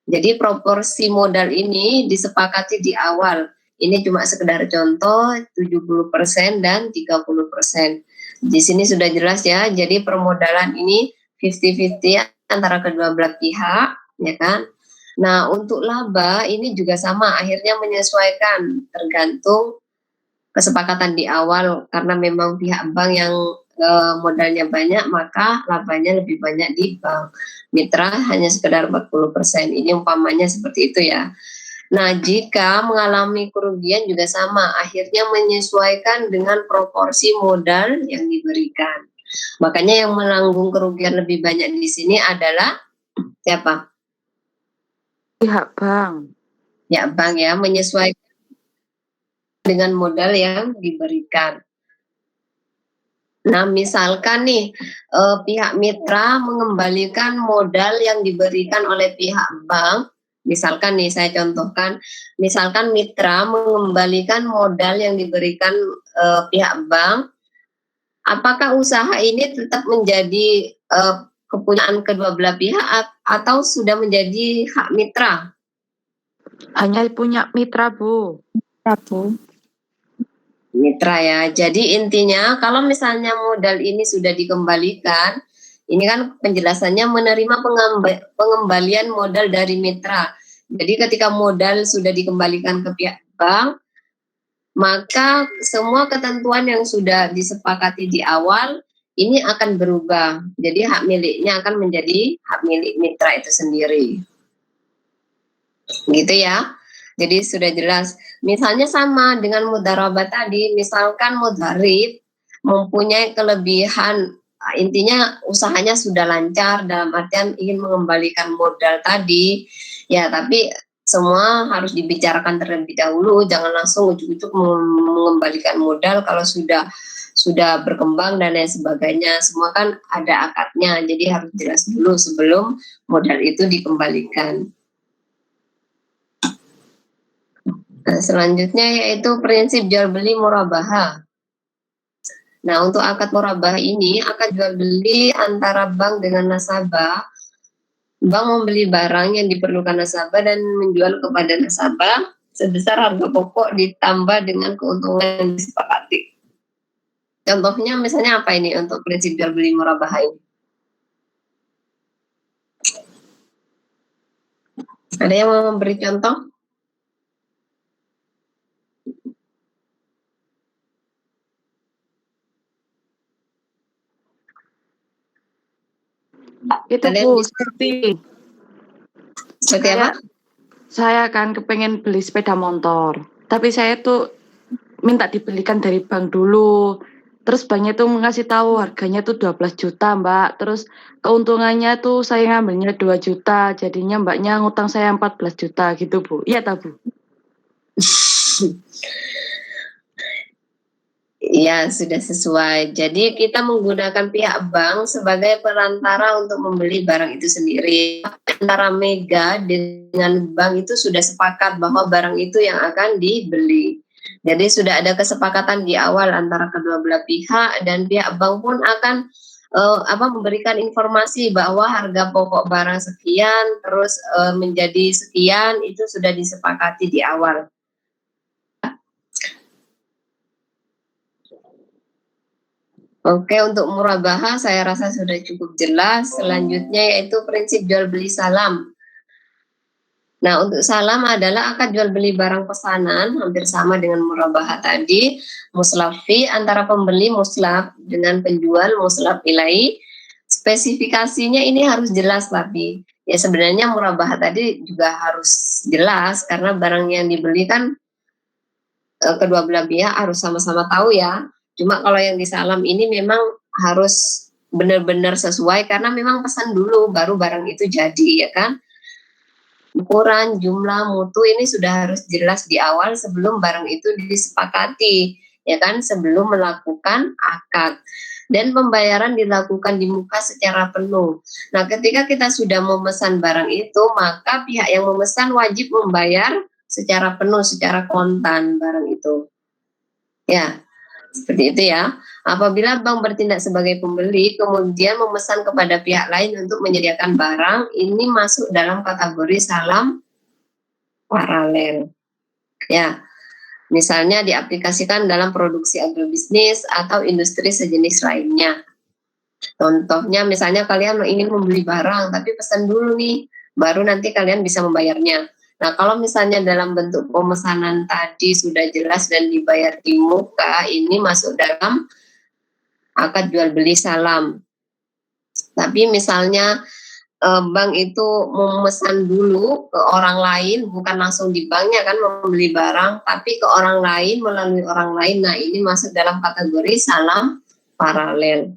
Jadi proporsi modal ini disepakati di awal. Ini cuma sekedar contoh 70% dan 30%. Di sini sudah jelas ya. Jadi permodalan ini 50-50 antara kedua belah pihak, ya kan? Nah, untuk laba ini juga sama, akhirnya menyesuaikan tergantung kesepakatan di awal karena memang pihak bank yang modalnya banyak maka labanya lebih banyak di bank. Mitra hanya sekedar 40%. Ini umpamanya seperti itu ya. Nah, jika mengalami kerugian juga sama, akhirnya menyesuaikan dengan proporsi modal yang diberikan. Makanya yang menanggung kerugian lebih banyak di sini adalah siapa? Pihak bank. Ya, bank ya, menyesuaikan dengan modal yang diberikan. Nah, misalkan nih pihak mitra mengembalikan modal yang diberikan oleh pihak bank. Misalkan nih saya contohkan, misalkan mitra mengembalikan modal yang diberikan pihak bank, apakah usaha ini tetap menjadi kepunyaan kedua belah pihak atau sudah menjadi hak mitra? Hanya punya mitra Bu. Mitra ya. Jadi intinya kalau misalnya modal ini sudah dikembalikan, ini kan penjelasannya menerima pengembalian modal dari mitra. Jadi ketika modal sudah dikembalikan ke pihak bank, maka semua ketentuan yang sudah disepakati di awal ini akan berubah. Jadi hak miliknya akan menjadi hak milik mitra itu sendiri. Gitu ya. Jadi sudah jelas. Misalnya sama dengan mudharabah tadi, misalkan mudharib mempunyai kelebihan, intinya usahanya sudah lancar dalam artian ingin mengembalikan modal tadi, ya tapi semua harus dibicarakan terlebih dahulu, jangan langsung ujuk-ujuk mengembalikan modal kalau sudah berkembang dan lain sebagainya. Semua kan ada akadnya, jadi harus jelas dulu sebelum modal itu dikembalikan. Nah, selanjutnya yaitu prinsip jual beli murabahah. Nah, untuk akad murabahah ini akad jual beli antara bank dengan nasabah. Bank membeli barang yang diperlukan nasabah dan menjual kepada nasabah sebesar harga pokok ditambah dengan keuntungan yang disepakati. Contohnya misalnya apa ini untuk prinsip jual beli murabahah ini? Ada yang mau memberi contoh? Itu Kalian Bu, bisa- seperti apa? saya kan kepengen beli sepeda motor, tapi saya tuh minta dibelikan dari bank dulu. Terus banknya tuh ngasih tahu harganya tuh 12 juta Mbak. Terus keuntungannya tuh saya ngambilnya 2 juta. Jadinya Mbaknya ngutang saya 14 juta gitu Bu. Iya tak Bu? Ya, sudah sesuai. Jadi kita menggunakan pihak bank sebagai perantara untuk membeli barang itu sendiri. Antara Mega dengan bank itu sudah sepakat bahwa barang itu yang akan dibeli. Jadi sudah ada kesepakatan di awal antara kedua belah pihak dan pihak bank pun akan memberikan informasi bahwa harga pokok barang sekian terus menjadi sekian itu sudah disepakati di awal. Oke, untuk murabahah saya rasa sudah cukup jelas. Selanjutnya yaitu prinsip jual beli salam. Nah, untuk salam adalah akad jual beli barang pesanan, hampir sama dengan murabahah tadi. Muslafi antara pembeli muslaf dengan penjual muslaf ilai. Spesifikasinya ini harus jelas tapi. Ya sebenarnya murabahah tadi juga harus jelas karena barang yang dibeli kan kedua belah pihak harus sama-sama tahu ya. Cuma kalau yang di salam ini memang harus benar-benar sesuai karena memang pesan dulu baru barang itu jadi ya kan. Ukuran, jumlah, mutu ini sudah harus jelas di awal sebelum barang itu disepakati ya kan, sebelum melakukan akad. Dan pembayaran dilakukan di muka secara penuh. Nah, ketika kita sudah memesan barang itu, maka pihak yang memesan wajib membayar secara penuh, secara kontan barang itu. Ya, seperti itu ya. Apabila bank bertindak sebagai pembeli, kemudian memesan kepada pihak lain untuk menyediakan barang, ini masuk dalam kategori salam paralel. Ya. Misalnya diaplikasikan dalam produksi agrobisnis atau industri sejenis lainnya. Contohnya misalnya kalian ingin membeli barang tapi pesan dulu nih, baru nanti kalian bisa membayarnya. Nah kalau misalnya dalam bentuk pemesanan tadi sudah jelas dan dibayar di muka, ini masuk dalam akad jual beli salam. Tapi misalnya bank itu memesan dulu ke orang lain, bukan langsung di banknya kan membeli barang, tapi ke orang lain melalui orang lain. Nah ini masuk dalam kategori salam paralel.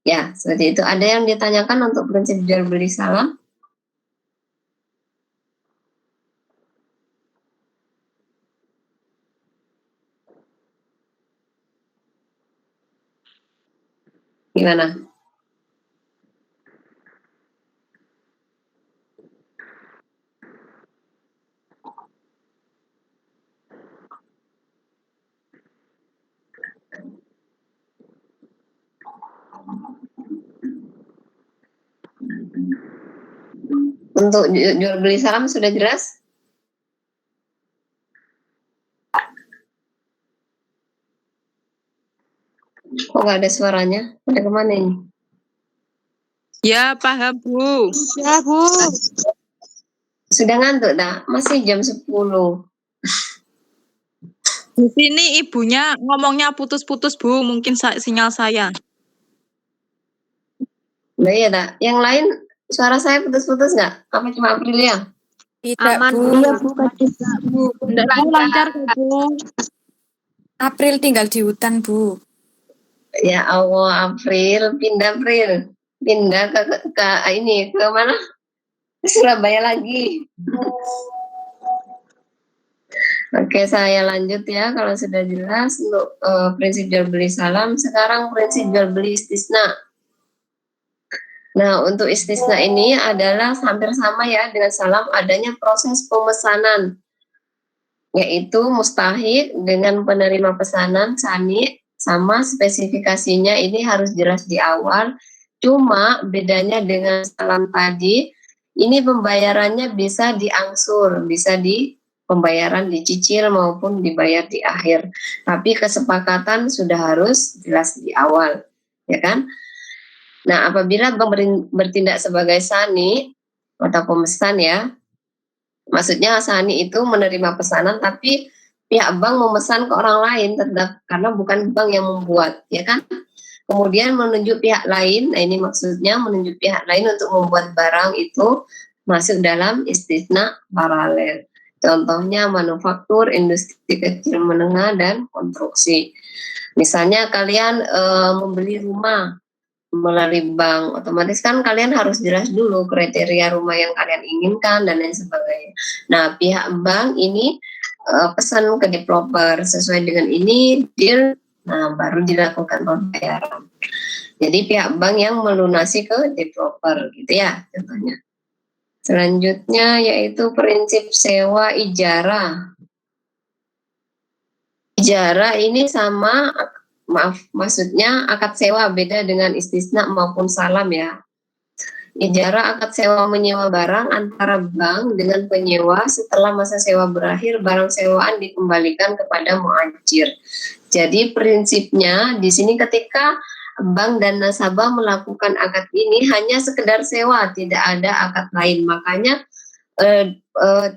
Ya seperti itu. Ada yang ditanyakan untuk prinsip jual beli salam? Gimana? Untuk jual beli salam sudah jelas? Kok nggak ada suaranya? Ada kemana ini? Ya, paham, Bu. Ya, Bu. Sudah ngantuk dah? Masih jam 10. Di sini ibunya ngomongnya putus-putus, Bu. Mungkin sinyal saya. Nah iya dah. Yang lain suara saya putus-putus nggak? Apa cuma Aprilia? Tidak, Aman, Bu. iya, Bu. Bu. Lancar, Bu. April tinggal di hutan, Bu. Ya Allah, April. Pindah ke ini, ke mana? Ke Surabaya lagi. Oke, saya lanjut ya. Kalau sudah jelas untuk prinsip jual beli salam, sekarang prinsip jual beli istisna. Nah, untuk istisna ini adalah hampir sama ya dengan salam, adanya proses pemesanan, yaitu mustahik dengan penerima pesanan sani, sama spesifikasinya ini harus jelas di awal. Cuma bedanya dengan salam tadi, ini pembayarannya bisa diangsur, bisa pembayaran dicicil maupun dibayar di akhir. Tapi kesepakatan sudah harus jelas di awal, ya kan? Nah, apabila bank bertindak sebagai sani atau pemesan ya, maksudnya sani itu menerima pesanan tapi pihak bank memesan ke orang lain tetap karena bukan bank yang membuat, ya kan? Kemudian menunjuk pihak lain, nah ini maksudnya menunjuk pihak lain untuk membuat barang itu masuk dalam istisna paralel. Contohnya manufaktur, industri kecil menengah, dan konstruksi. Misalnya kalian membeli rumah melalui bank, otomatis kan kalian harus jelas dulu kriteria rumah yang kalian inginkan dan lain sebagainya. Nah, pihak bank ini pesan ke developer sesuai dengan ini deal, nah baru dilakukan pembayaran. Jadi pihak bank yang melunasi ke developer gitu ya contohnya. Selanjutnya yaitu prinsip sewa ijarah. Ijarah ini sama, maksudnya akad sewa, beda dengan istisna maupun salam ya. Ijarah akad sewa menyewa barang antara bank dengan penyewa. Setelah masa sewa berakhir, barang sewaan dikembalikan kepada muajir. Jadi prinsipnya di sini ketika bank dan nasabah melakukan akad ini hanya sekedar sewa, tidak ada akad lain. Makanya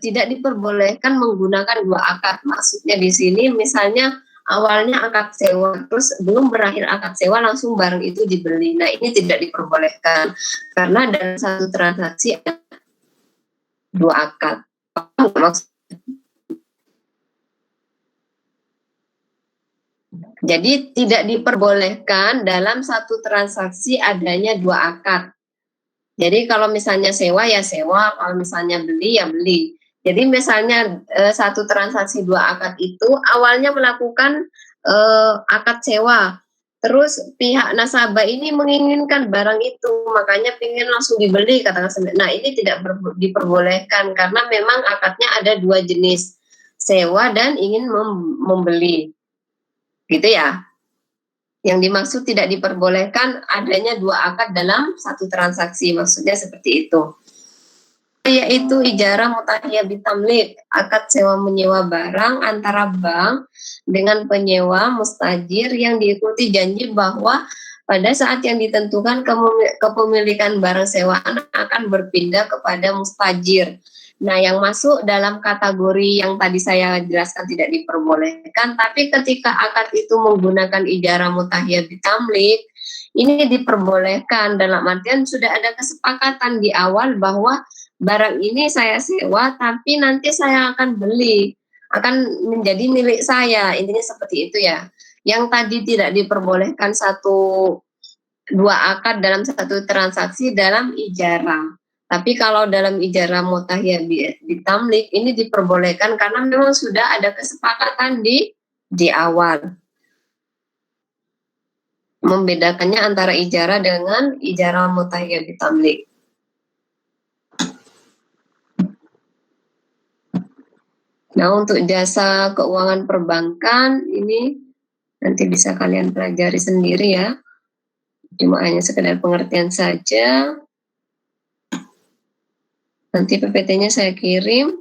tidak diperbolehkan menggunakan dua akad. Maksudnya di sini misalnya awalnya akad sewa, terus belum berakhir akad sewa langsung barang itu dibeli. Nah ini tidak diperbolehkan karena dalam satu transaksi dua akad. Paham nggak maksud? Jadi tidak diperbolehkan dalam satu transaksi adanya dua akad. Jadi kalau misalnya sewa ya sewa, kalau misalnya beli ya beli. Jadi misalnya satu transaksi dua akad itu awalnya melakukan akad sewa. Terus pihak nasabah ini menginginkan barang itu, makanya ingin langsung dibeli katakan. Nah ini tidak diperbolehkan karena memang akadnya ada dua jenis, sewa dan ingin membeli, gitu ya. Yang dimaksud tidak diperbolehkan adanya dua akad dalam satu transaksi, maksudnya seperti itu. Yaitu ijarah mutahiyah bitamlik, akad sewa menyewa barang antara bank dengan penyewa mustajir yang diikuti janji bahwa pada saat yang ditentukan kepemilikan barang sewaan akan berpindah kepada mustajir. Nah, yang masuk dalam kategori yang tadi saya jelaskan tidak diperbolehkan, tapi ketika akad itu menggunakan ijarah mutahiyah bitamlik, ini diperbolehkan dalam artian sudah ada kesepakatan di awal bahwa barang ini saya sewa, tapi nanti saya akan beli, akan menjadi milik saya. Intinya seperti itu ya. Yang tadi tidak diperbolehkan dua akad dalam satu transaksi dalam ijarah. Tapi kalau dalam ijarah mutahiyah bitamlik ini diperbolehkan karena memang sudah ada kesepakatan di awal. Membedakannya antara ijarah dengan ijarah mutahiyah bitamlik. Nah, untuk jasa keuangan perbankan ini nanti bisa kalian pelajari sendiri ya. Cuma hanya sekedar pengertian saja. Nanti PPT-nya saya kirim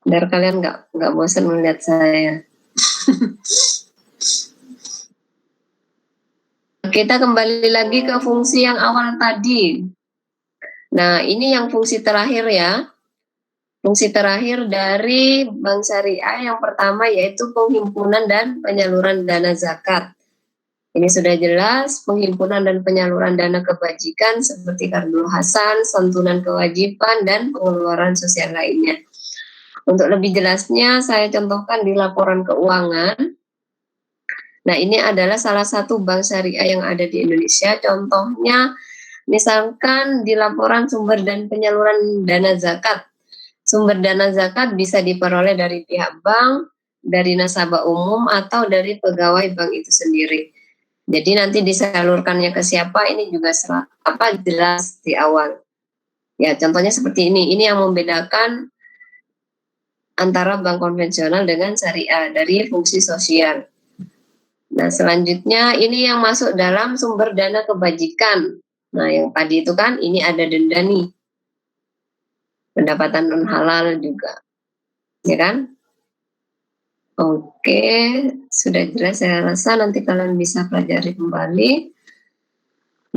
biar kalian nggak bosan melihat saya. Kita kembali lagi ke fungsi yang awal tadi. Nah, ini yang fungsi terakhir ya. Fungsi terakhir dari bank syariah yang pertama yaitu penghimpunan dan penyaluran dana zakat. Ini sudah jelas, penghimpunan dan penyaluran dana kebajikan seperti Qardul Hasan, santunan kewajiban, dan pengeluaran sosial lainnya. Untuk lebih jelasnya, saya contohkan di laporan keuangan. Nah, ini adalah salah satu bank syariah yang ada di Indonesia. Contohnya, misalkan di laporan sumber dan penyaluran dana zakat. Sumber dana zakat bisa diperoleh dari pihak bank, dari nasabah umum, atau dari pegawai bank itu sendiri. Jadi nanti disalurkannya ke siapa ini juga jelas di awal. Ya, contohnya seperti ini. Ini yang membedakan antara bank konvensional dengan syariah dari fungsi sosial. Nah, selanjutnya ini yang masuk dalam sumber dana kebajikan. Nah, yang tadi itu kan ini ada denda nih. Pendapatan non halal juga. Ya kan? Oke, sudah jelas saya rasa nanti kalian bisa pelajari kembali.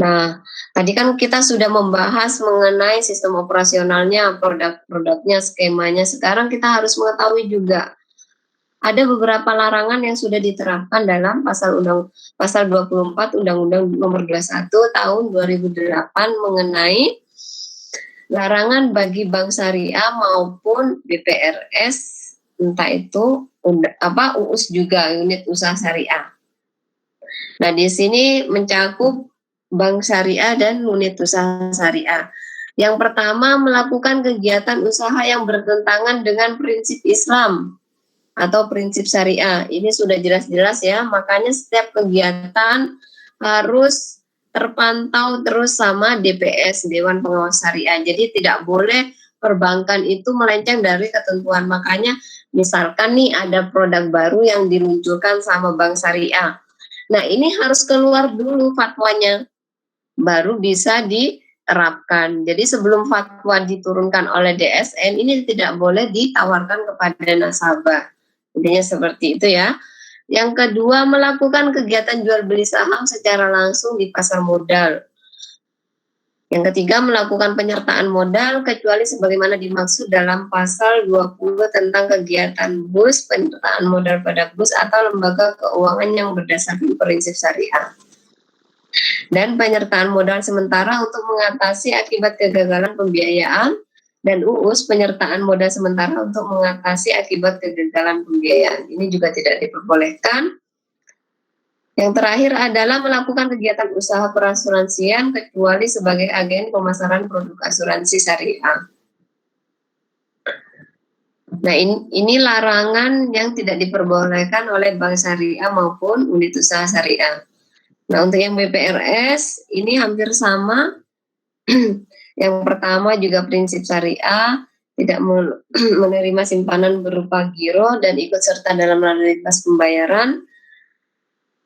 Nah, tadi kan kita sudah membahas mengenai sistem operasionalnya, produk-produknya, skemanya. Sekarang kita harus mengetahui juga ada beberapa larangan yang sudah diterapkan dalam pasal 24 Undang-Undang Nomor 21 Tahun 2008 mengenai larangan bagi bank syariah maupun BPRS, entah itu UUS juga, unit usaha syariah. Nah, di sini mencakup bank syariah dan unit usaha syariah. Yang pertama, melakukan kegiatan usaha yang bertentangan dengan prinsip Islam atau prinsip syariah. Ini sudah jelas-jelas ya, makanya setiap kegiatan harus terpantau terus sama DPS, Dewan Pengawas Syariah. Jadi tidak boleh perbankan itu melenceng dari ketentuan. Makanya misalkan nih ada produk baru yang diluncurkan sama bank syariah. Nah, ini harus keluar dulu fatwanya, baru bisa diterapkan. Jadi sebelum fatwa diturunkan oleh DSN, ini tidak boleh ditawarkan kepada nasabah. Intinya seperti itu ya. Yang kedua, melakukan kegiatan jual beli saham secara langsung di pasar modal. Yang ketiga, melakukan penyertaan modal kecuali sebagaimana dimaksud dalam pasal 20 tentang kegiatan BUS, penyertaan modal pada BUS atau lembaga keuangan yang berdasarkan prinsip syariah. Dan penyertaan modal sementara untuk mengatasi akibat kegagalan pembiayaan dan UUS penyertaan modal sementara untuk mengatasi akibat kegagalan pembiayaan. Ini juga tidak diperbolehkan. Yang terakhir adalah melakukan kegiatan usaha perasuransian kecuali sebagai agen pemasaran produk asuransi syariah. Nah, ini larangan yang tidak diperbolehkan oleh bank syariah maupun unit usaha syariah. Nah, untuk yang BPRS ini hampir sama. Yang pertama juga prinsip syariah, tidak menerima simpanan berupa giro dan ikut serta dalam realitas pembayaran.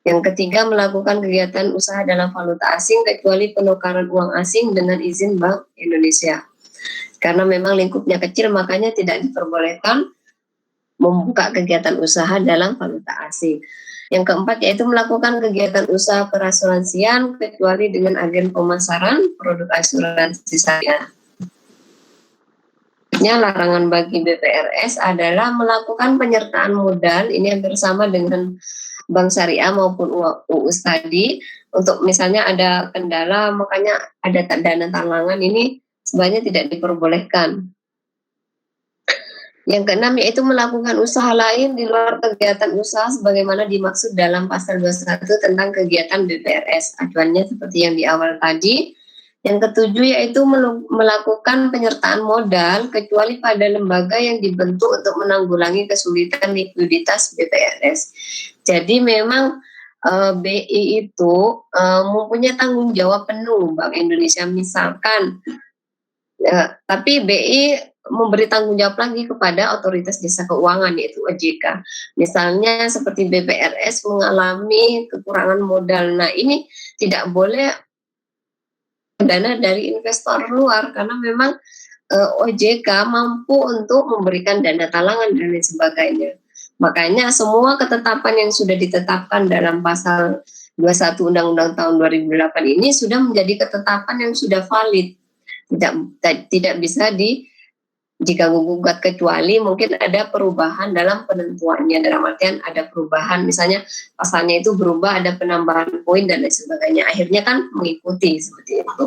Yang ketiga, melakukan kegiatan usaha dalam valuta asing kecuali penukaran uang asing dengan izin Bank Indonesia. Karena memang lingkupnya kecil, makanya tidak diperbolehkan membuka kegiatan usaha dalam valuta asing. Yang keempat yaitu melakukan kegiatan usaha perasuransian kecuali dengan agen pemasaran produk asuransi syariah. Larangan bagi BPRS adalah melakukan penyertaan modal, ini hampir sama dengan bank syariah maupun UUS tadi. Untuk misalnya ada kendala, makanya ada dana talangan, ini sebenarnya tidak diperbolehkan. Yang keenam yaitu melakukan usaha lain di luar kegiatan usaha sebagaimana dimaksud dalam pasal 21 tentang kegiatan BPRS. Acuannya seperti yang di awal tadi. Yang ketujuh yaitu melakukan penyertaan modal kecuali pada lembaga yang dibentuk untuk menanggulangi kesulitan likuiditas BPRS. Jadi memang BI itu mempunyai tanggung jawab penuh Bank Indonesia misalkan, tapi BI memberi tanggung jawab lagi kepada otoritas jasa keuangan yaitu OJK. Misalnya seperti BPRS mengalami kekurangan modal. Nah, ini tidak boleh dana dari investor luar karena memang OJK mampu untuk memberikan dana talangan dan lain sebagainya. Makanya semua ketetapan yang sudah ditetapkan dalam pasal 21 Undang-Undang tahun 2008 ini sudah menjadi ketetapan yang sudah valid. Tidak bisa diganggu-gugat kecuali mungkin ada perubahan dalam penentuannya, dalam artian ada perubahan misalnya pasalnya itu berubah, ada penambahan poin dan lain sebagainya, akhirnya kan mengikuti seperti itu.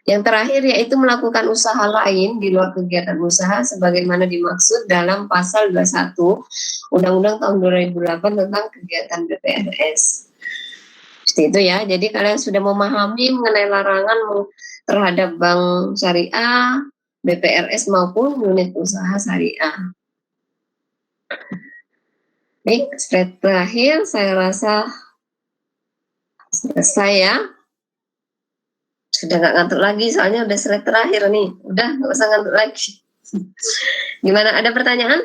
Yang terakhir yaitu melakukan usaha lain di luar kegiatan usaha sebagaimana dimaksud dalam pasal 21 Undang-Undang tahun 2008 tentang kegiatan BPRS. Seperti itu ya, jadi kalian sudah memahami mengenai larangan terhadap bank syariah, BPRS maupun unit usaha syariah. Baik, slide terakhir saya rasa selesai ya. Sudah nggak ngantuk lagi soalnya udah slide terakhir nih. Udah nggak usah ngantuk lagi. Gimana, ada pertanyaan?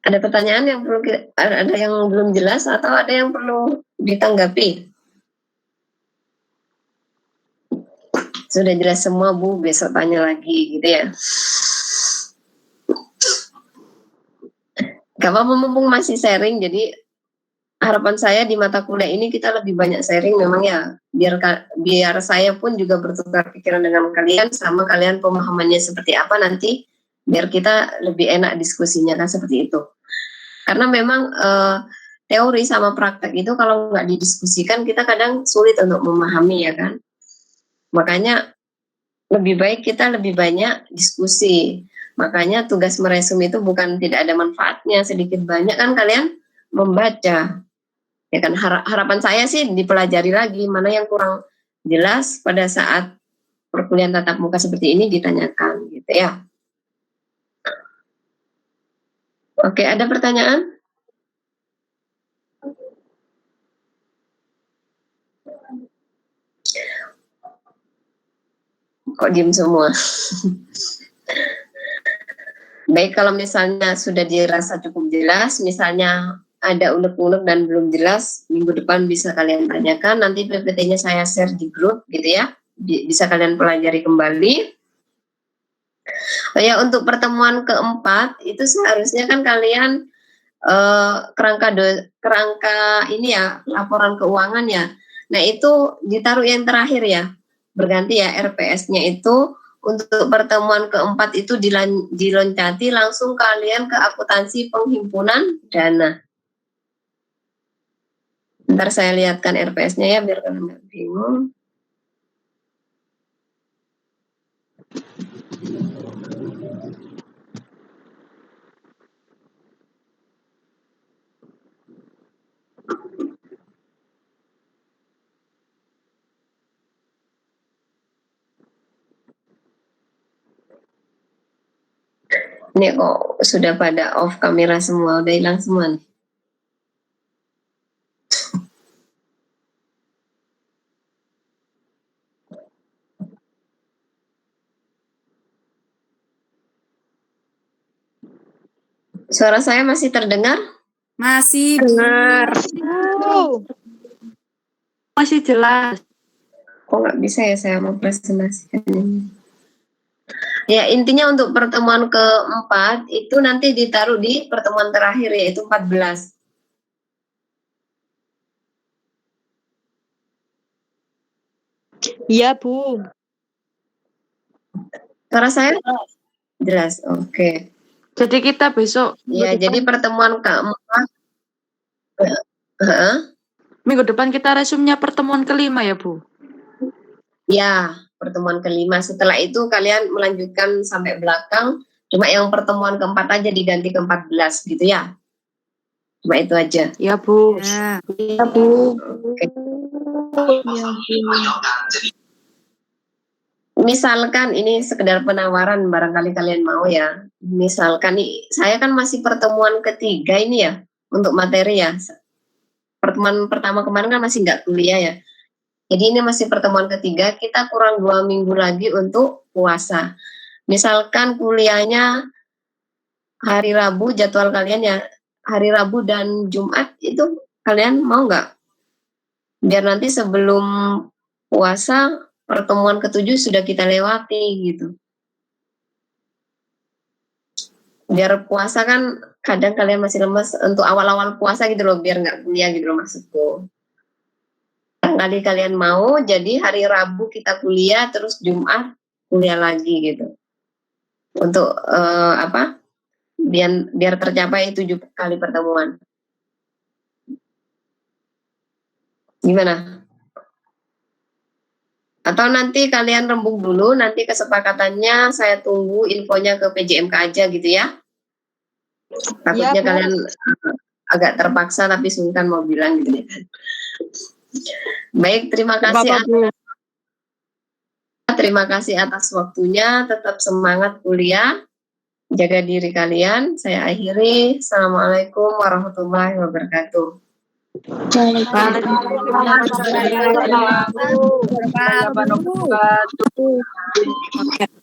Ada pertanyaan yang perlu ada yang belum jelas atau ada yang perlu ditanggapi? Sudah jelas semua Bu, besok tanya lagi gitu ya. Gak apa-apa mumpung masih sharing, jadi harapan saya di mata kuliah ini kita lebih banyak sharing memang ya, biar saya pun juga bertukar pikiran dengan kalian, sama kalian pemahamannya seperti apa nanti, biar kita lebih enak diskusinya kan seperti itu. Karena memang teori sama praktek itu kalau nggak didiskusikan kita kadang sulit untuk memahami ya kan. Makanya lebih baik kita lebih banyak diskusi. Makanya tugas meresum itu bukan tidak ada manfaatnya, sedikit banyak kan kalian membaca. Ya kan, harapan saya sih dipelajari lagi mana yang kurang jelas pada saat perkuliahan tatap muka seperti ini ditanyakan gitu ya. Oke, ada pertanyaan? Kok diem semua? Baik, kalau misalnya sudah dirasa cukup jelas, misalnya ada unek-unek dan belum jelas, minggu depan bisa kalian tanyakan, nanti PPT-nya saya share di grup gitu ya, bisa kalian pelajari kembali. Oh ya, untuk pertemuan keempat, itu seharusnya kan kalian kerangka ini ya, laporan keuangan ya, nah itu ditaruh yang terakhir ya, berganti ya RPS-nya itu. Untuk pertemuan keempat itu diloncati langsung kalian ke akuntansi penghimpunan dana. Ntar saya lihatkan RPS-nya ya biar kalian nggak bingung. Ini kok sudah pada off kamera semua, udah hilang semua nih. Suara saya masih terdengar? Masih Dengar. Masih jelas. Kok nggak bisa ya saya mau presentasikan ini? Ya, intinya untuk pertemuan keempat itu nanti ditaruh di pertemuan terakhir yaitu 14. Iya, Bu. Suara saya jelas? Oke. Jadi kita besok Ya, jadi pertemuan keempat. minggu depan kita resumnya pertemuan kelima ya, Bu? Ya, pertemuan kelima. Setelah itu kalian melanjutkan sampai belakang. Cuma yang pertemuan keempat aja diganti ke 14 gitu ya. Cuma itu aja. Ya, Bu. ya. Ya, Bu. Oke. Misalkan ini sekedar penawaran barangkali kalian mau ya. Misalkan nih, saya kan masih pertemuan ketiga ini ya untuk materi ya. Pertemuan pertama kemarin kan masih nggak kuliah ya. Jadi ini masih pertemuan ketiga, kita kurang 2 minggu lagi untuk puasa. Misalkan kuliahnya hari Rabu, jadwal kalian ya hari Rabu dan Jumat, itu kalian mau nggak? Biar nanti sebelum puasa pertemuan ke-7 sudah kita lewati gitu. Biar puasa kan kadang kalian masih lemes untuk awal-awal puasa gitu loh, biar nggak kuliah gitu loh maksudku. Kali kalian mau, jadi hari Rabu kita kuliah, terus Jumat kuliah lagi gitu. Untuk apa? Biar tercapai 7 kali pertemuan. Gimana? Atau nanti kalian rembuk dulu, nanti kesepakatannya saya tunggu infonya ke PJMK aja gitu ya. Takutnya Ya, Bu. kalian agak terpaksa tapi sungkan mau bilang gitu ya. Baik, terima kasih. Terima kasih atas waktunya, tetap semangat kuliah, jaga diri kalian. Saya akhiri. Assalamualaikum warahmatullahi wabarakatuh. Waalaikumsalam.